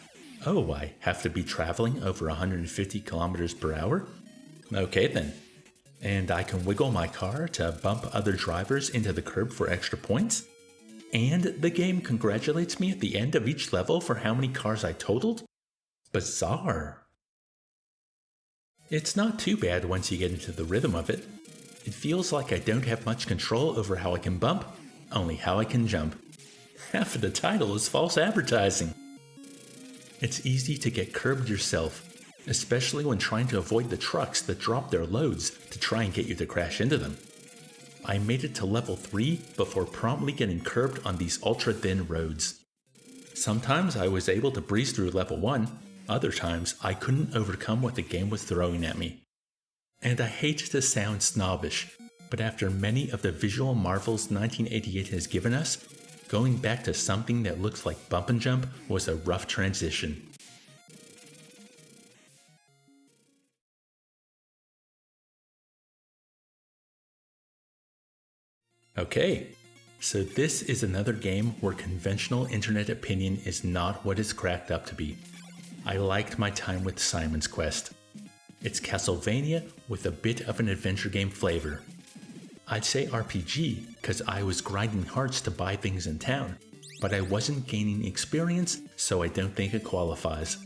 Oh, I have to be traveling over 150 kilometers per hour? Okay then. And I can wiggle my car to bump other drivers into the curb for extra points? And the game congratulates me at the end of each level for how many cars I totaled? Bizarre. It's not too bad once you get into the rhythm of it. It feels like I don't have much control over how I can bump, only how I can jump. Half of the title is false advertising. It's easy to get curbed yourself, especially when trying to avoid the trucks that drop their loads to try and get you to crash into them. I made it to level 3 before promptly getting curbed on these ultra-thin roads. Sometimes I was able to breeze through level 1, other times I couldn't overcome what the game was throwing at me. And I hate to sound snobbish, But after many of the visual marvels 1988 has given us, going back to something that looks like Bump and Jump was a rough transition. Okay, so this is another game where conventional internet opinion is not what it's cracked up to be. I liked my time with Simon's Quest. It's Castlevania with a bit of an adventure game flavor. I'd say RPG because I was grinding hearts to buy things in town, but I wasn't gaining experience, so I don't think it qualifies.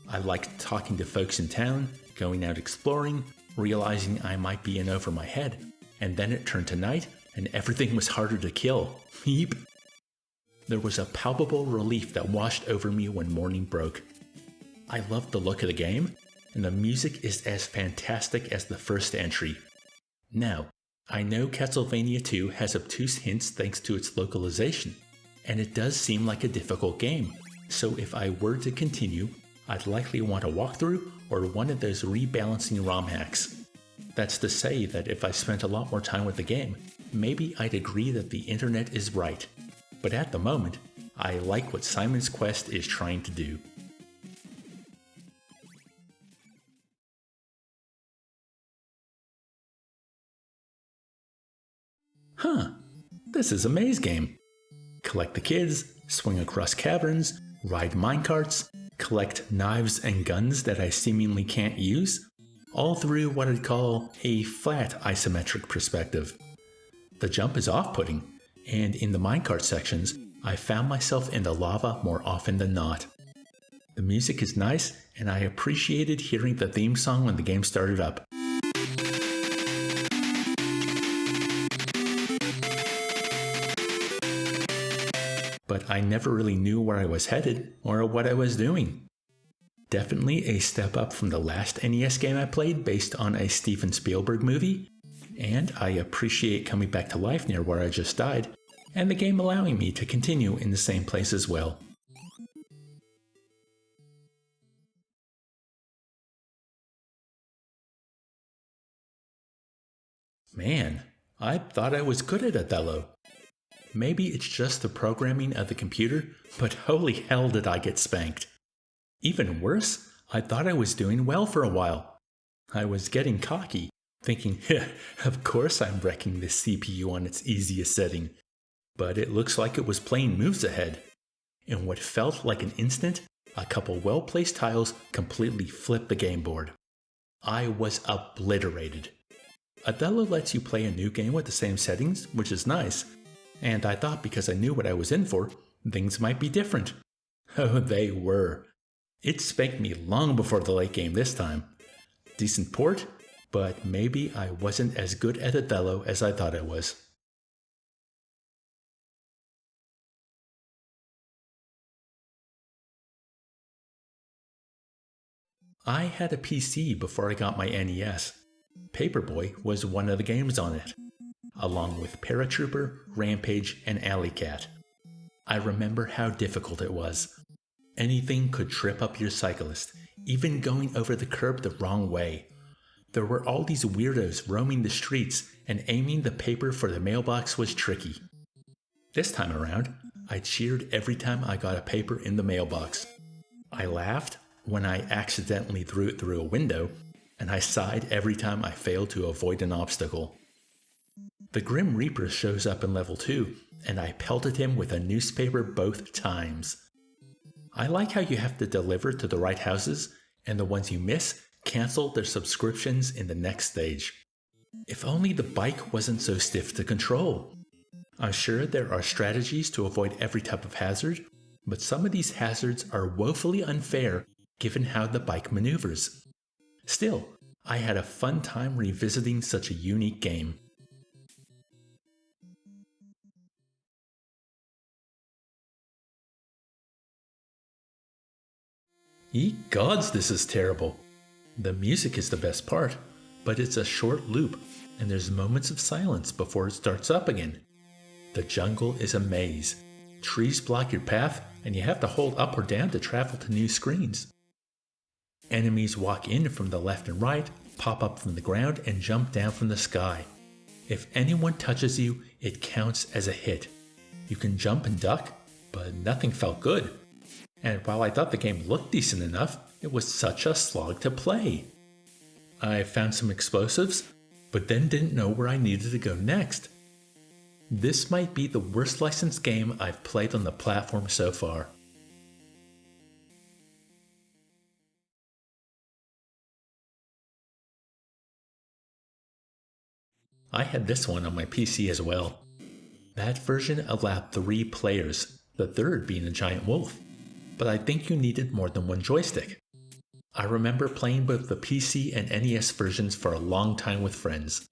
I liked talking to folks in town, going out exploring, realizing I might be in over my head, and then it turned to night and everything was harder to kill. Yeep. There was a palpable relief that washed over me when morning broke. I loved the look of the game, and the music is as fantastic as the first entry. Now, I know Castlevania 2 has obtuse hints thanks to its localization, and it does seem like a difficult game, so if I were to continue, I'd likely want a walkthrough or one of those rebalancing ROM hacks. That's to say that if I spent a lot more time with the game, maybe I'd agree that the internet is right, but at the moment, I like what Simon's Quest is trying to do. Huh, this is a maze game. Collect the kids, swing across caverns, ride minecarts, collect knives and guns that I seemingly can't use, all through what I'd call a flat isometric perspective. The jump is off-putting, and in the minecart sections, I found myself in the lava more often than not. The music is nice, and I appreciated hearing the theme song when the game started up. But I never really knew where I was headed or what I was doing. Definitely a step up from the last NES game I played based on a Steven Spielberg movie, and I appreciate coming back to life near where I just died, and the game allowing me to continue in the same place as well. Man, I thought I was good at Othello. Maybe it's just the programming of the computer, but holy hell did I get spanked. Even worse, I thought I was doing well for a while. I was getting cocky, thinking, of course I'm wrecking this CPU on its easiest setting. But it looks like it was playing moves ahead. In what felt like an instant, a couple well-placed tiles completely flipped the game board. I was obliterated. Othello lets you play a new game with the same settings, which is nice, and I thought because I knew what I was in for, things might be different. Oh, they were. It spanked me long before the late game this time. Decent port, but maybe I wasn't as good at Othello as I thought I was. I had a PC before I got my NES. Paperboy was one of the games on it, along with Paratrooper, Rampage, and Alley Cat. I remember how difficult it was. Anything could trip up your cyclist, even going over the curb the wrong way. There were all these weirdos roaming the streets, and aiming the paper for the mailbox was tricky. This time around, I cheered every time I got a paper in the mailbox. I laughed when I accidentally threw it through a window, and I sighed every time I failed to avoid an obstacle. The Grim Reaper shows up in level 2, and I pelted him with a newspaper both times. I like how you have to deliver to the right houses, and the ones you miss cancel their subscriptions in the next stage. If only the bike wasn't so stiff to control. I'm sure there are strategies to avoid every type of hazard, but some of these hazards are woefully unfair given how the bike maneuvers. Still, I had a fun time revisiting such a unique game. Ye gods, this is terrible. The music is the best part, but it's a short loop, and there's moments of silence before it starts up again. The jungle is a maze. Trees block your path, and you have to hold up or down to travel to new screens. Enemies walk in from the left and right, pop up from the ground, and jump down from the sky. If anyone touches you, it counts as a hit. You can jump and duck, but nothing felt good. And while I thought the game looked decent enough, it was such a slog to play. I found some explosives, but then didn't know where I needed to go next. This might be the worst licensed game I've played on the platform so far. I had this one on my PC as well. That version allowed 3 players, the third being a giant wolf, but I think you needed more than one joystick. I remember playing both the PC and NES versions for a long time with friends.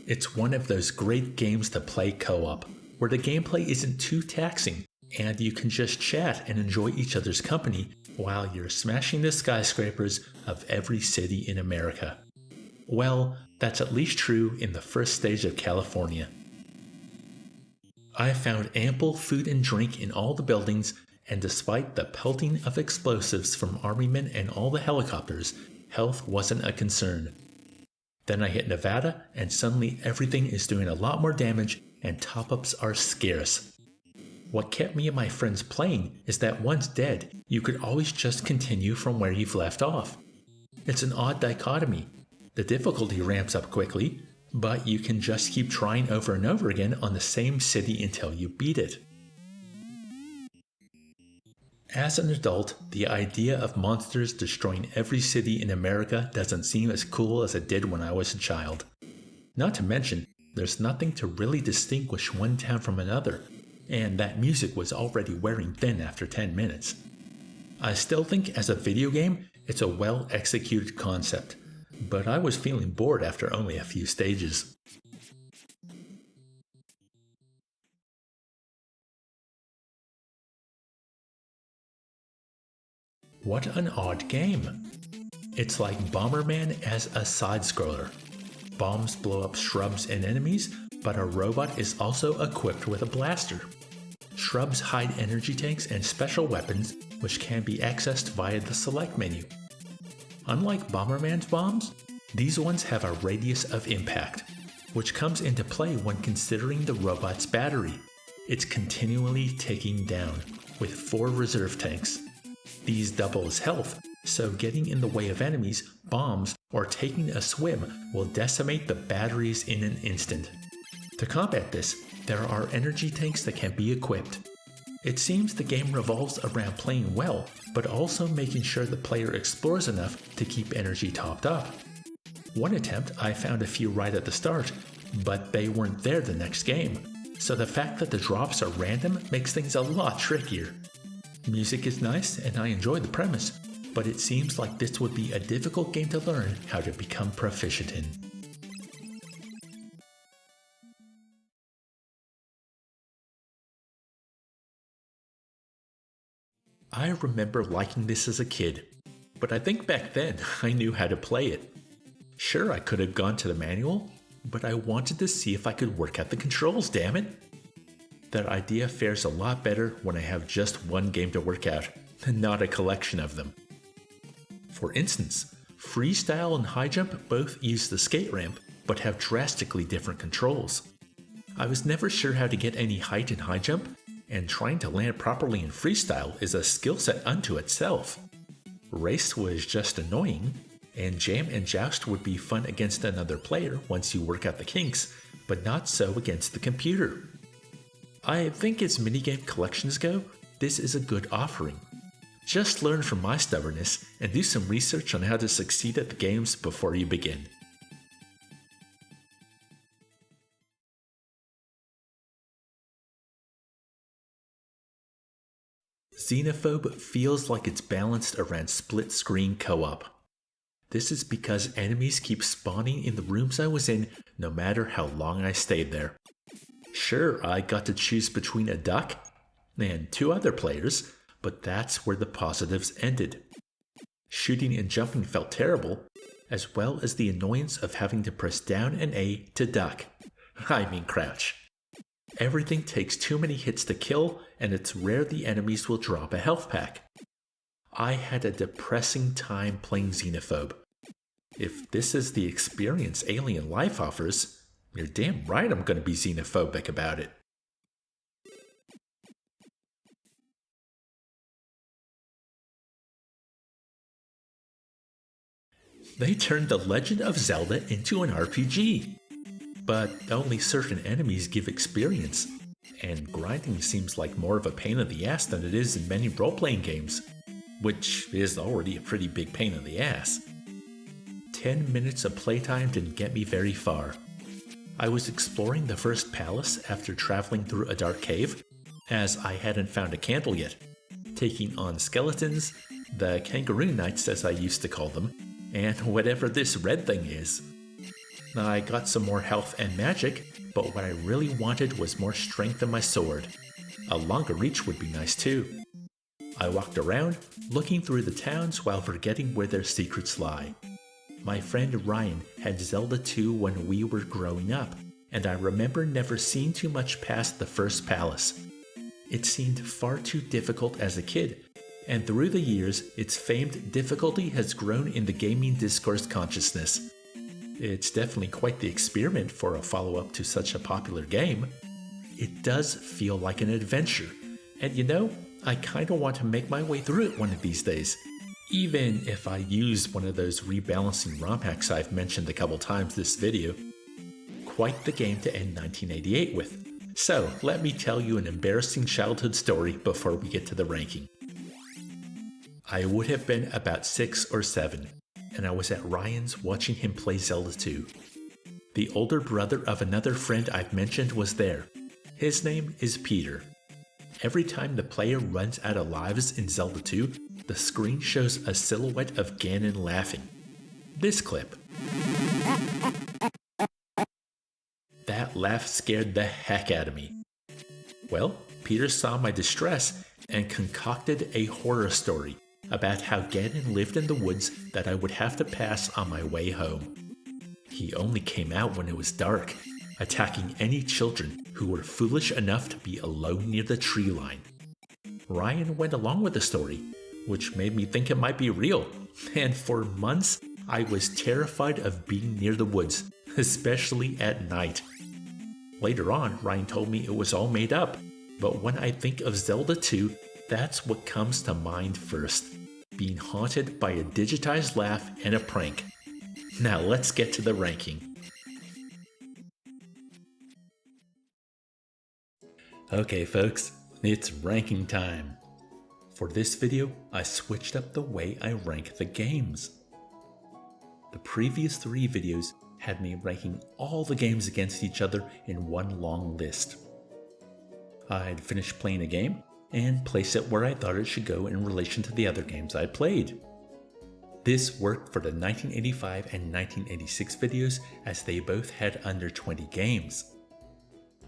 It's one of those great games to play co-op, where the gameplay isn't too taxing, and you can just chat and enjoy each other's company while you're smashing the skyscrapers of every city in America. Well, that's at least true in the first stage of California. I found ample food and drink in all the buildings, and despite the pelting of explosives from army men and all the helicopters, health wasn't a concern. Then I hit Nevada, and suddenly everything is doing a lot more damage and top-ups are scarce. What kept me and my friends playing is that once dead, you could always just continue from where you've left off. It's an odd dichotomy. The difficulty ramps up quickly, but you can just keep trying over and over again on the same city until you beat it. As an adult, the idea of monsters destroying every city in America doesn't seem as cool as it did when I was a child. Not to mention, there's nothing to really distinguish one town from another, and that music was already wearing thin after 10 minutes. I still think as a video game, it's a well-executed concept, but I was feeling bored after only a few stages. What an odd game! It's like Bomberman as a side-scroller. Bombs blow up shrubs and enemies, but our robot is also equipped with a blaster. Shrubs hide energy tanks and special weapons, which can be accessed via the select menu. Unlike Bomberman's bombs, these ones have a radius of impact, which comes into play when considering the robot's battery. It's continually ticking down, with 4 reserve tanks. These double as health, so getting in the way of enemies, bombs, or taking a swim will decimate the batteries in an instant. To combat this, there are energy tanks that can be equipped. It seems the game revolves around playing well, but also making sure the player explores enough to keep energy topped up. One attempt I found a few right at the start, but they weren't there the next game, so the fact that the drops are random makes things a lot trickier. Music is nice and I enjoy the premise, but it seems like this would be a difficult game to learn how to become proficient in. I remember liking this as a kid, but I think back then I knew how to play it. Sure, I could have gone to the manual, but I wanted to see if I could work out the controls, damn it. That idea fares a lot better when I have just one game to work out, and not a collection of them. For instance, freestyle and high jump both use the skate ramp, but have drastically different controls. I was never sure how to get any height in high jump, and trying to land properly in freestyle is a skill set unto itself. Race was just annoying, and jam and joust would be fun against another player once you work out the kinks, but not so against the computer. I think as minigame collections go, this is a good offering. Just learn from my stubbornness and do some research on how to succeed at the games before you begin. Xenophobe feels like it's balanced around split-screen co-op. This is because enemies keep spawning in the rooms I was in no matter how long I stayed there. Sure, I got to choose between a duck and 2 other players, but that's where the positives ended. Shooting and jumping felt terrible, as well as the annoyance of having to press down and A to duck. I mean crouch. Everything takes too many hits to kill, and it's rare the enemies will drop a health pack. I had a depressing time playing Xenophobe. If this is the experience alien life offers, You're damn right I'm going to be xenophobic about it. They turned The Legend of Zelda into an RPG. But only certain enemies give experience, and grinding seems like more of a pain in the ass than it is in many role-playing games, which is already a pretty big pain in the ass. 10 minutes of playtime didn't get me very far. I was exploring the first palace after traveling through a dark cave, as I hadn't found a candle yet, taking on skeletons, the kangaroo knights as I used to call them, and whatever this red thing is. I got some more health and magic, but what I really wanted was more strength in my sword. A longer reach would be nice too. I walked around, looking through the towns while forgetting where their secrets lie. My friend Ryan had Zelda 2 when we were growing up, and I remember never seeing too much past the first palace. It seemed far too difficult as a kid, and through the years, its famed difficulty has grown in the gaming discourse consciousness. It's definitely quite the experiment for a follow-up to such a popular game. It does feel like an adventure, and you know, I kinda want to make my way through it one of these days, even if I use one of those rebalancing ROM hacks I've mentioned a couple times this video. Quite the game to end 1988 with. So, let me tell you an embarrassing childhood story before we get to the ranking. I would have been about 6 or 7, and I was at Ryan's watching him play Zelda 2. The older brother of another friend I've mentioned was there. His name is Peter. Every time the player runs out of lives in Zelda 2, the screen shows a silhouette of Ganon laughing. This clip. That laugh scared the heck out of me. Well, Peter saw my distress and concocted a horror story about how Ganon lived in the woods that I would have to pass on my way home. He only came out when it was dark, attacking any children who were foolish enough to be alone near the tree line. Ryan went along with the story, which made me think it might be real, and for months I was terrified of being near the woods, especially at night. Later on, Ryan told me it was all made up, but when I think of Zelda 2, that's what comes to mind first, being haunted by a digitized laugh and a prank. Now let's get to the ranking. Okay folks, it's ranking time. For this video, I switched up the way I rank the games. The previous 3 videos had me ranking all the games against each other in one long list. I'd finish playing a game and place it where I thought it should go in relation to the other games I'd played. This worked for the 1985 and 1986 videos as they both had under 20 games.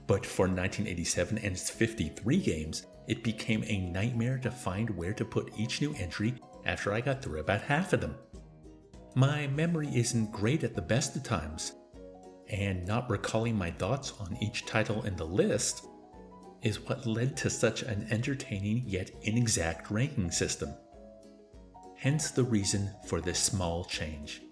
But for 1987 and its 53 games, it became a nightmare to find where to put each new entry after I got through about half of them. My memory isn't great at the best of times, and not recalling my thoughts on each title in the list is what led to such an entertaining yet inexact ranking system. Hence the reason for this small change.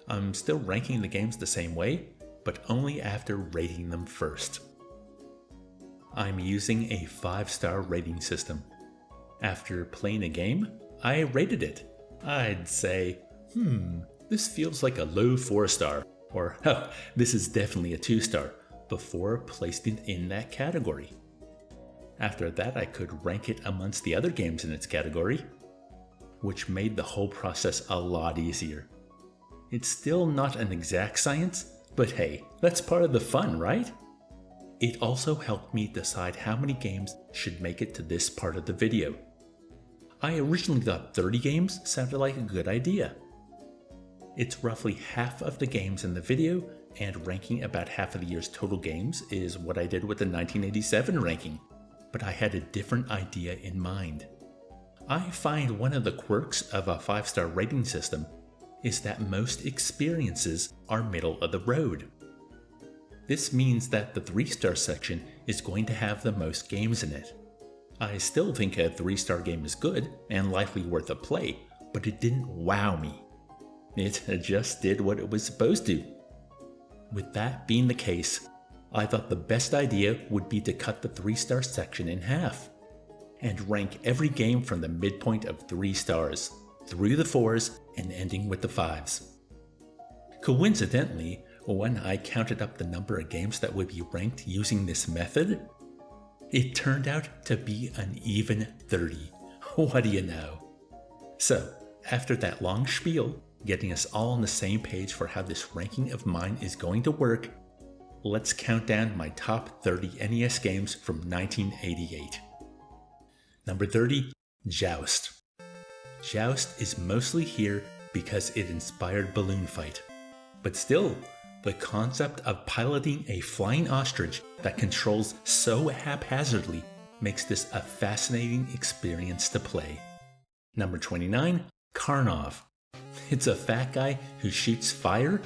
I'm still ranking the games the same way, but only after rating them first. I'm using a 5-star rating system. After playing a game, I rated it. I'd say, this feels like a low 4-star, or this is definitely a 2-star, before placing it in that category. After that, I could rank it amongst the other games in its category, which made the whole process a lot easier. It's still not an exact science, but hey, that's part of the fun, right? It also helped me decide how many games should make it to this part of the video. I originally thought 30 games sounded like a good idea. It's roughly half of the games in the video, and ranking about half of the year's total games is what I did with the 1987 ranking, but I had a different idea in mind. I find one of the quirks of a 5-star rating system is that most experiences are middle of the road. This means that the 3-star section is going to have the most games in it. I still think a 3-star game is good and likely worth a play, but it didn't wow me. It just did what it was supposed to. With that being the case, I thought the best idea would be to cut the 3-star section in half and rank every game from the midpoint of 3 stars, through the 4s, and ending with the 5s. Coincidentally, when I counted up the number of games that would be ranked using this method, it turned out to be an even 30. What do you know? So, after that long spiel, getting us all on the same page for how this ranking of mine is going to work, let's count down my top 30 NES games from 1988. Number 30, Joust. Joust is mostly here because it inspired Balloon Fight. But still, the concept of piloting a flying ostrich that controls so haphazardly makes this a fascinating experience to play. Number 29, Karnov. It's a fat guy who shoots fire,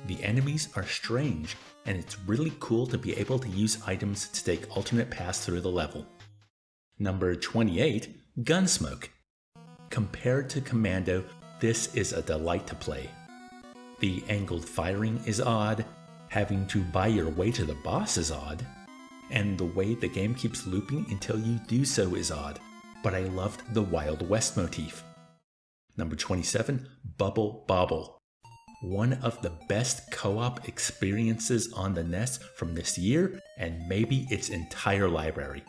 the enemies are strange, and it's really cool to be able to use items to take alternate paths through the level. Number 28, Gunsmoke. Compared to Commando, this is a delight to play. The angled firing is odd, having to buy your way to the boss is odd, and the way the game keeps looping until you do so is odd, but I loved the Wild West motif. Number 27, Bobble. One of the best co-op experiences on the NES from this year, and maybe its entire library.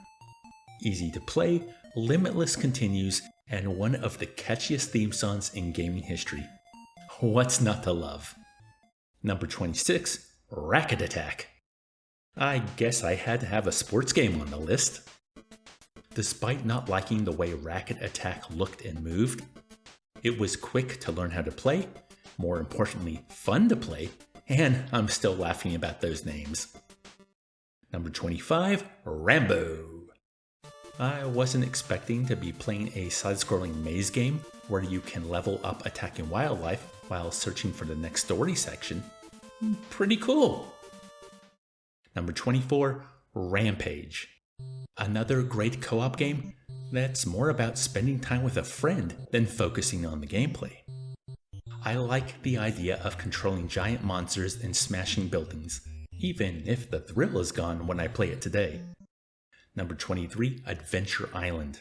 Easy to play, limitless continues, and one of the catchiest theme songs in gaming history. What's not to love? Number 26, Racket Attack. I guess I had to have a sports game on the list. Despite not liking the way Racket Attack looked and moved, it was quick to learn how to play, more importantly, fun to play, and I'm still laughing about those names. Number 25, Rambo. I wasn't expecting to be playing a side-scrolling maze game where you can level up attacking wildlife while searching for the next story section. Pretty cool. Number 24, Rampage. Another great co-op game that's more about spending time with a friend than focusing on the gameplay. I like the idea of controlling giant monsters and smashing buildings, even if the thrill is gone when I play it today. Number 23, Adventure Island.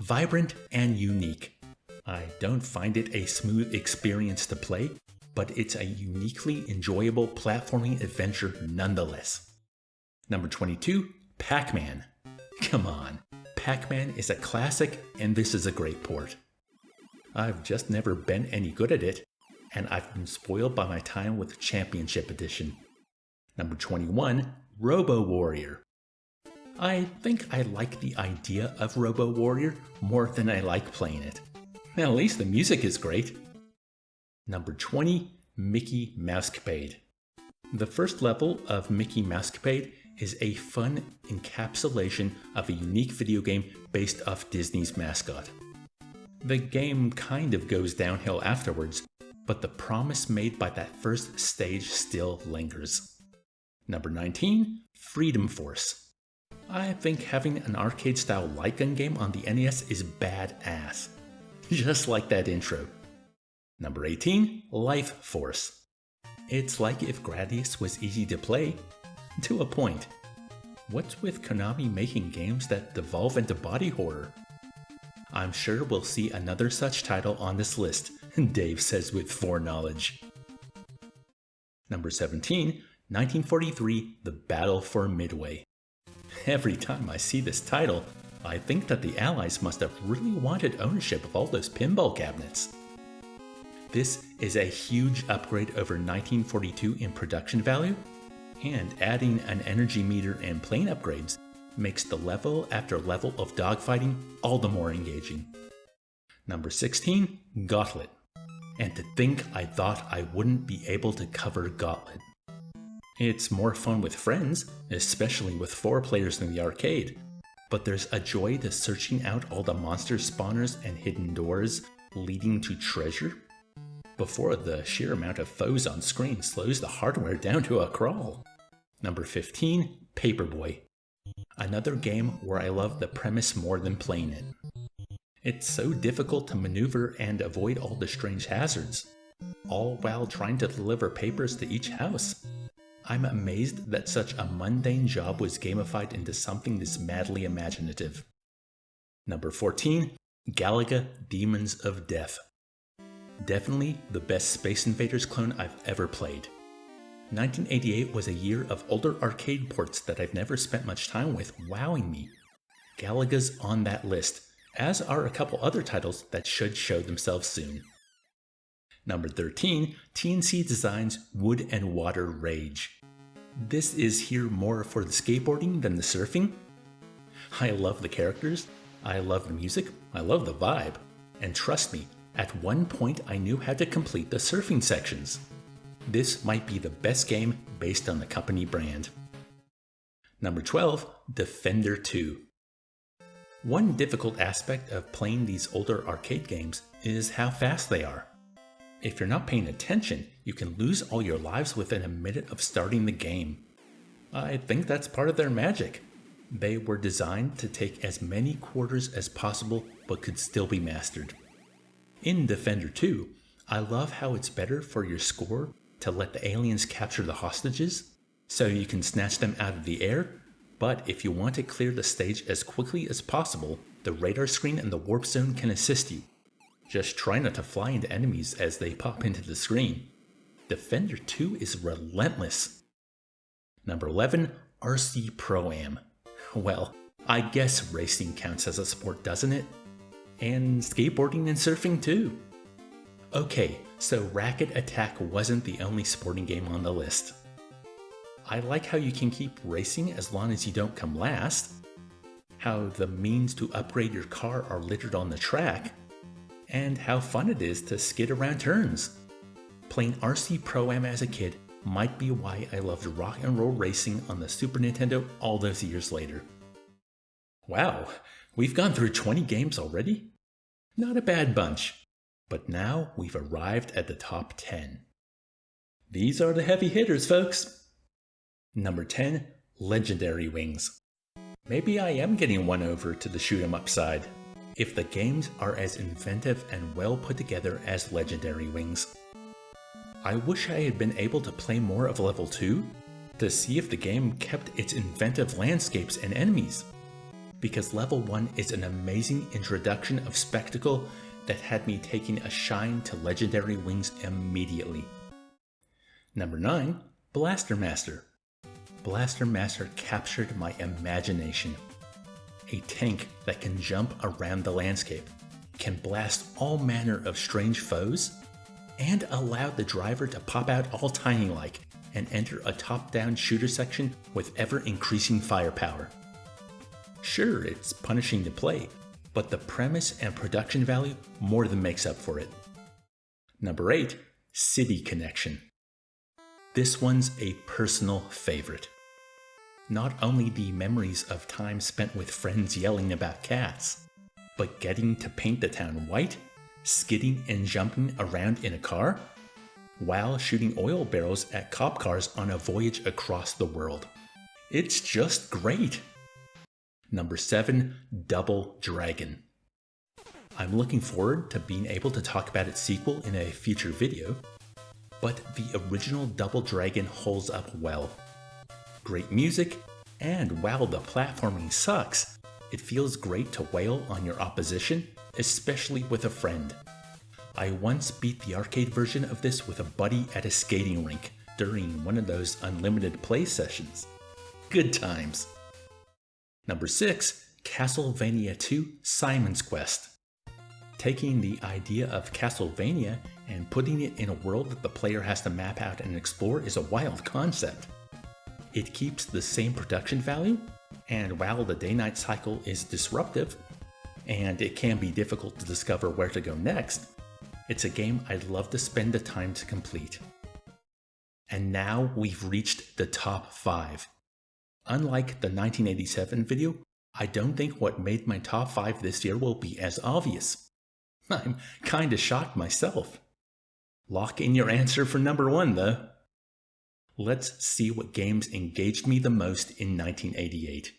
Vibrant and unique. I don't find it a smooth experience to play, but it's a uniquely enjoyable platforming adventure nonetheless. Number 22, Pac-Man. Come on, Pac-Man is a classic and this is a great port. I've just never been any good at it, and I've been spoiled by my time with Championship Edition. Number 21, Robo Warrior. I think I like the idea of Robo Warrior more than I like playing it. At least the music is great. Number 20, Mickey Mousecapade. The first level of Mickey Mousecapade is a fun encapsulation of a unique video game based off Disney's mascot. The game kind of goes downhill afterwards, but the promise made by that first stage still lingers. Number 19, Freedom Force. I think having an arcade-style light gun game on the NES is badass. Just like that intro. Number 18, Life Force. It's like if Gradius was easy to play, to a point. What's with Konami making games that devolve into body horror? I'm sure we'll see another such title on this list, Dave says with foreknowledge. Number 17, 1943, The Battle for Midway. Every time I see this title, I think that the Allies must have really wanted ownership of all those pinball cabinets. This is a huge upgrade over 1942 in production value, and adding an energy meter and plane upgrades makes the level after level of dogfighting all the more engaging. Number 16, Gauntlet. And to think I thought I wouldn't be able to cover Gauntlet. It's more fun with friends, especially with 4 players in the arcade, but there's a joy to searching out all the monster spawners and hidden doors leading to treasure before the sheer amount of foes on screen slows the hardware down to a crawl. Number 15, Paperboy. Another game where I love the premise more than playing it. It's so difficult to maneuver and avoid all the strange hazards, all while trying to deliver papers to each house. I'm amazed that such a mundane job was gamified into something this madly imaginative. Number 14, Galaga Demons of Death. Definitely the best Space Invaders clone I've ever played. 1988 was a year of older arcade ports that I've never spent much time with wowing me. Galaga's on that list, as are a couple other titles that should show themselves soon. Number 13, TNC Designs Wood and Water Rage. This is here more for the skateboarding than the surfing. I love the characters, I love the music, I love the vibe, and trust me, at one point I knew how to complete the surfing sections. This might be the best game based on the company brand. Number 12, Defender 2. One difficult aspect of playing these older arcade games is how fast they are. If you're not paying attention, you can lose all your lives within a minute of starting the game. I think that's part of their magic. They were designed to take as many quarters as possible but could still be mastered. In Defender 2, I love how it's better for your score to let the aliens capture the hostages, so you can snatch them out of the air, but if you want to clear the stage as quickly as possible, the radar screen and the warp zone can assist you. Just try not to fly into enemies as they pop into the screen. Defender 2 is relentless. Number 11, RC Pro-Am. Well, I guess racing counts as a sport, doesn't it? And skateboarding and surfing too. Okay, so Racket Attack wasn't the only sporting game on the list. I like how you can keep racing as long as you don't come last, how the means to upgrade your car are littered on the track, and how fun it is to skid around turns. Playing RC Pro-Am as a kid might be why I loved rock and roll racing on the Super Nintendo all those years later. Wow, we've gone through 20 games already? Not a bad bunch, but now we've arrived at the top 10. These are the heavy hitters, folks. Number 10, Legendary Wings. Maybe I am getting one over to the shoot 'em up side, if the games are as inventive and well put together as Legendary Wings. I wish I had been able to play more of Level 2 to see if the game kept its inventive landscapes and enemies, because Level 1 is an amazing introduction of spectacle that had me taking a shine to Legendary Wings immediately. Number 9, Blaster Master. Blaster Master captured my imagination. A tank that can jump around the landscape, can blast all manner of strange foes, and allow the driver to pop out all tiny-like and enter a top-down shooter section with ever-increasing firepower. Sure, it's punishing to play, but the premise and production value more than makes up for it. Number 8, City Connection. This one's a personal favorite. Not only the memories of time spent with friends yelling about cats, but getting to paint the town white, skidding and jumping around in a car, while shooting oil barrels at cop cars on a voyage across the world. It's just great! Number 7, Double Dragon. I'm looking forward to being able to talk about its sequel in a future video, but the original Double Dragon holds up well. Great music, and while the platforming sucks, it feels great to wail on your opposition, especially with a friend. I once beat the arcade version of this with a buddy at a skating rink during one of those unlimited play sessions. Good times. Number 6, Castlevania 2 Simon's Quest. Taking the idea of Castlevania and putting it in a world that the player has to map out and explore is a wild concept. It keeps the same production value, and while the day-night cycle is disruptive, and it can be difficult to discover where to go next, it's a game I'd love to spend the time to complete. And now we've reached the top 5. Unlike the 1987 video, I don't think what made my top 5 this year will be as obvious. I'm kinda shocked myself. Lock in your answer for number 1 though. Let's see what games engaged me the most in 1988.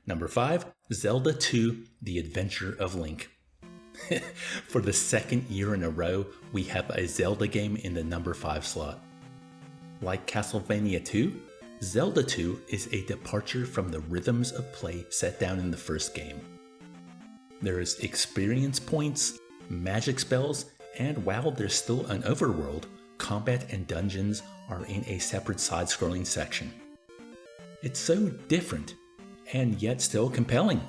Number 5, Zelda 2: The Adventure of Link. For the second year in a row, we have a Zelda game in the number 5 slot. Like Castlevania 2, Zelda 2 is a departure from the rhythms of play set down in the first game. There is experience points, magic spells, and while there's still an overworld, combat and dungeons are in a separate side-scrolling section. It's so different, and yet still compelling.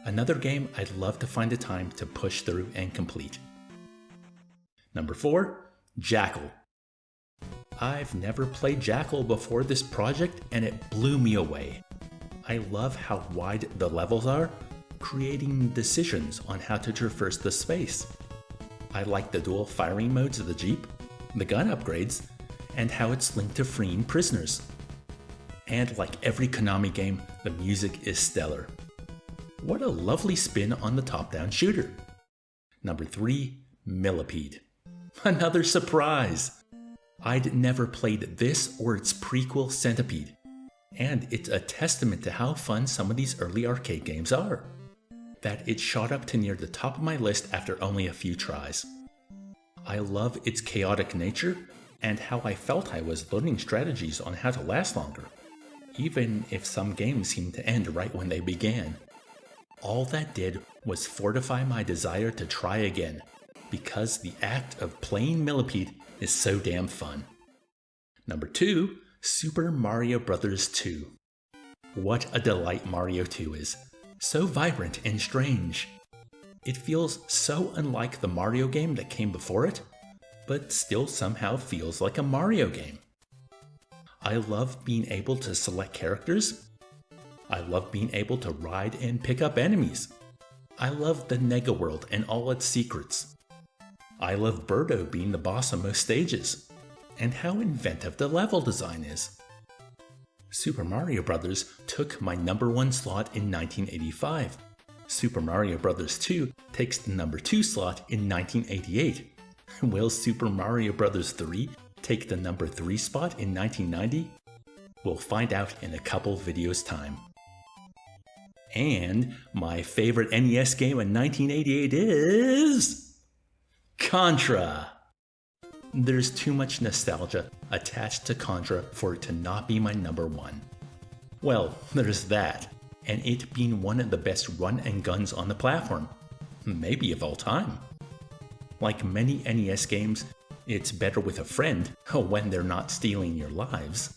Another game I'd love to find the time to push through and complete. Number 4, Jackal. I've never played Jackal before this project and it blew me away. I love how wide the levels are, creating decisions on how to traverse the space. I like the dual firing modes of the Jeep, the gun upgrades, and how it's linked to freeing prisoners. And like every Konami game, the music is stellar. What a lovely spin on the top-down shooter. Number 3, Millipede. Another surprise! I'd never played this or its prequel Centipede, and it's a testament to how fun some of these early arcade games are, that it shot up to near the top of my list after only a few tries. I love its chaotic nature and how I felt I was learning strategies on how to last longer, even if some games seemed to end right when they began. All that did was fortify my desire to try again, because the act of playing Millipede is so damn fun. Number 2, Super Mario Bros. 2. What a delight Mario 2 is. So vibrant and strange. It feels so unlike the Mario game that came before it, but still somehow feels like a Mario game. I love being able to select characters. I love being able to ride and pick up enemies. I love the Nega world and all its secrets. I love Birdo being the boss on most stages, and how inventive the level design is. Super Mario Bros. Took my number 1 slot in 1985. Super Mario Bros. 2 takes the number 2 slot in 1988. Will Super Mario Bros. 3 take the number 3 spot in 1990? We'll find out in a couple videos' time. And my favorite NES game in 1988 is Contra. There's too much nostalgia attached to Contra for it to not be my number 1. Well, there's that, and it being one of the best run and guns on the platform, maybe of all time. Like many NES games, it's better with a friend when they're not stealing your lives.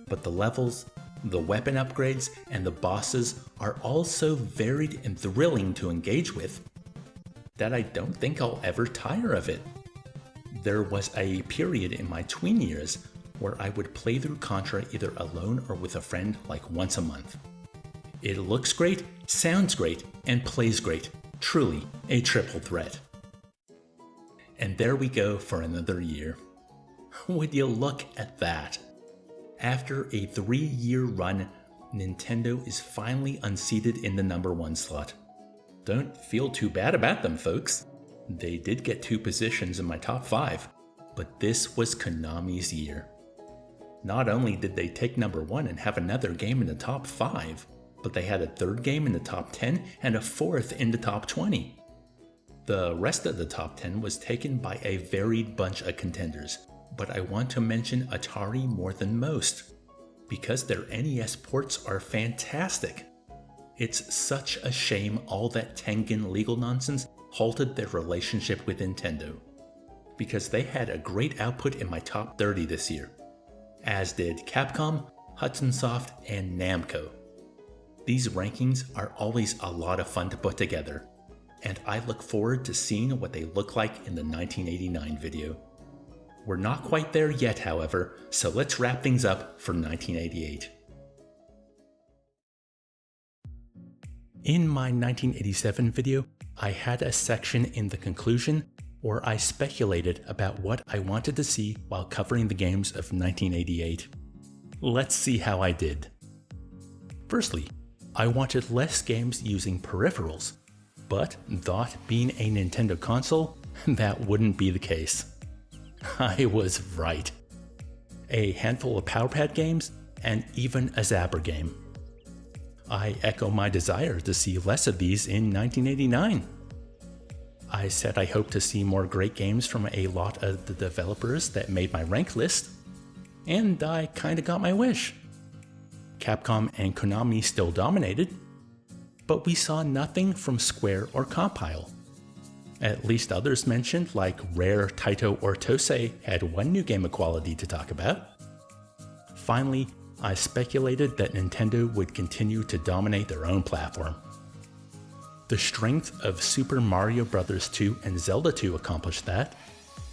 But the levels, the weapon upgrades, and the bosses are all so varied and thrilling to engage with that I don't think I'll ever tire of it. There was a period in my tween years where I would play through Contra either alone or with a friend like once a month. It looks great, sounds great, and plays great. Truly a triple threat. And there we go for another year. Would you look at that? After a 3-year run, Nintendo is finally unseated in the number 1 slot. Don't feel too bad about them, folks. They did get 2 positions in my top 5, but this was Konami's year. Not only did they take number 1 and have another game in the top 5, but they had a 3rd game in the top 10 and a 4th in the top 20. The rest of the top 10 was taken by a varied bunch of contenders, but I want to mention Atari more than most, because their NES ports are fantastic. It's such a shame all that Tengen legal nonsense halted their relationship with Nintendo, because they had a great output in my top 30 this year, as did Capcom, Hudson Soft, and Namco. These rankings are always a lot of fun to put together, and I look forward to seeing what they look like in the 1989 video. We're not quite there yet, however, so let's wrap things up for 1988. In my 1987 video, I had a section in the conclusion where I speculated about what I wanted to see while covering the games of 1988. Let's see how I did. Firstly, I wanted less games using peripherals, but thought being a Nintendo console, that wouldn't be the case. I was right. A handful of Power Pad games, and even a Zapper game. I echo my desire to see less of these in 1989. I said I hope to see more great games from a lot of the developers that made my rank list, and I kinda got my wish. Capcom and Konami still dominated, but we saw nothing from Square or Compile. At least others mentioned, like Rare, Taito, or Tosei, had one new game of quality to talk about. Finally, I speculated that Nintendo would continue to dominate their own platform. The strength of Super Mario Bros. 2 and Zelda 2 accomplished that,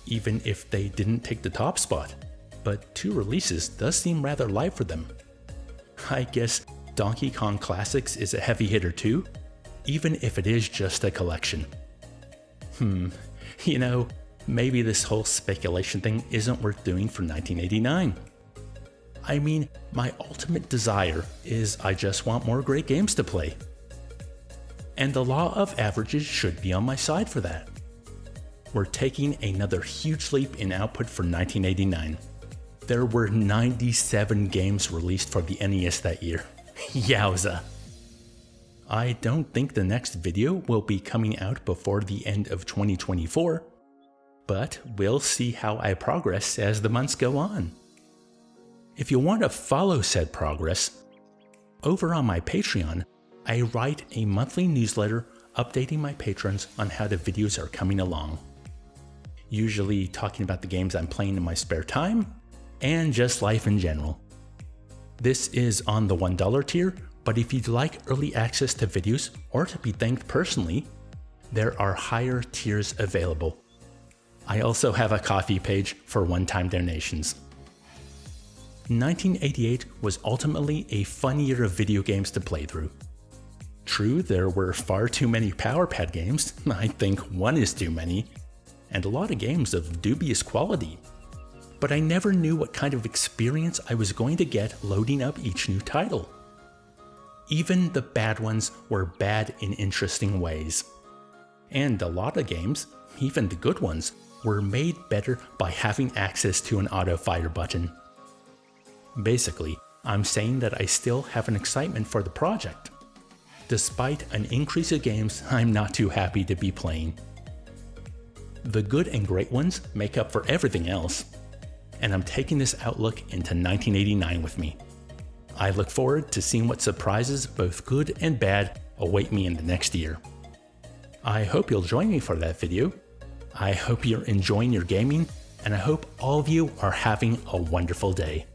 even if they didn't take the top spot, but 2 releases does seem rather light for them. I guess Donkey Kong Classics is a heavy hitter too, even if it is just a collection. You know, maybe this whole speculation thing isn't worth doing for 1989. I mean, my ultimate desire is I just want more great games to play. And the law of averages should be on my side for that. We're taking another huge leap in output for 1989. There were 97 games released for the NES that year. Yowza! I don't think the next video will be coming out before the end of 2024, but we'll see how I progress as the months go on. If you want to follow said progress, over on my Patreon, I write a monthly newsletter updating my patrons on how the videos are coming along. Usually talking about the games I'm playing in my spare time, and just life in general. This is on the $1 tier, but if you'd like early access to videos or to be thanked personally, there are higher tiers available. I also have a Ko-fi page for one-time donations. 1988 was ultimately a fun year of video games to play through. True, there were far too many Power Pad games, I think one is too many, and a lot of games of dubious quality. But I never knew what kind of experience I was going to get loading up each new title. Even the bad ones were bad in interesting ways. And a lot of games, even the good ones, were made better by having access to an auto-fire button. Basically, I'm saying that I still have an excitement for the project, despite an increase of games I'm not too happy to be playing. The good and great ones make up for everything else, and I'm taking this outlook into 1989 with me. I look forward to seeing what surprises, both good and bad, await me in the next year. I hope you'll join me for that video. I hope you're enjoying your gaming, and I hope all of you are having a wonderful day.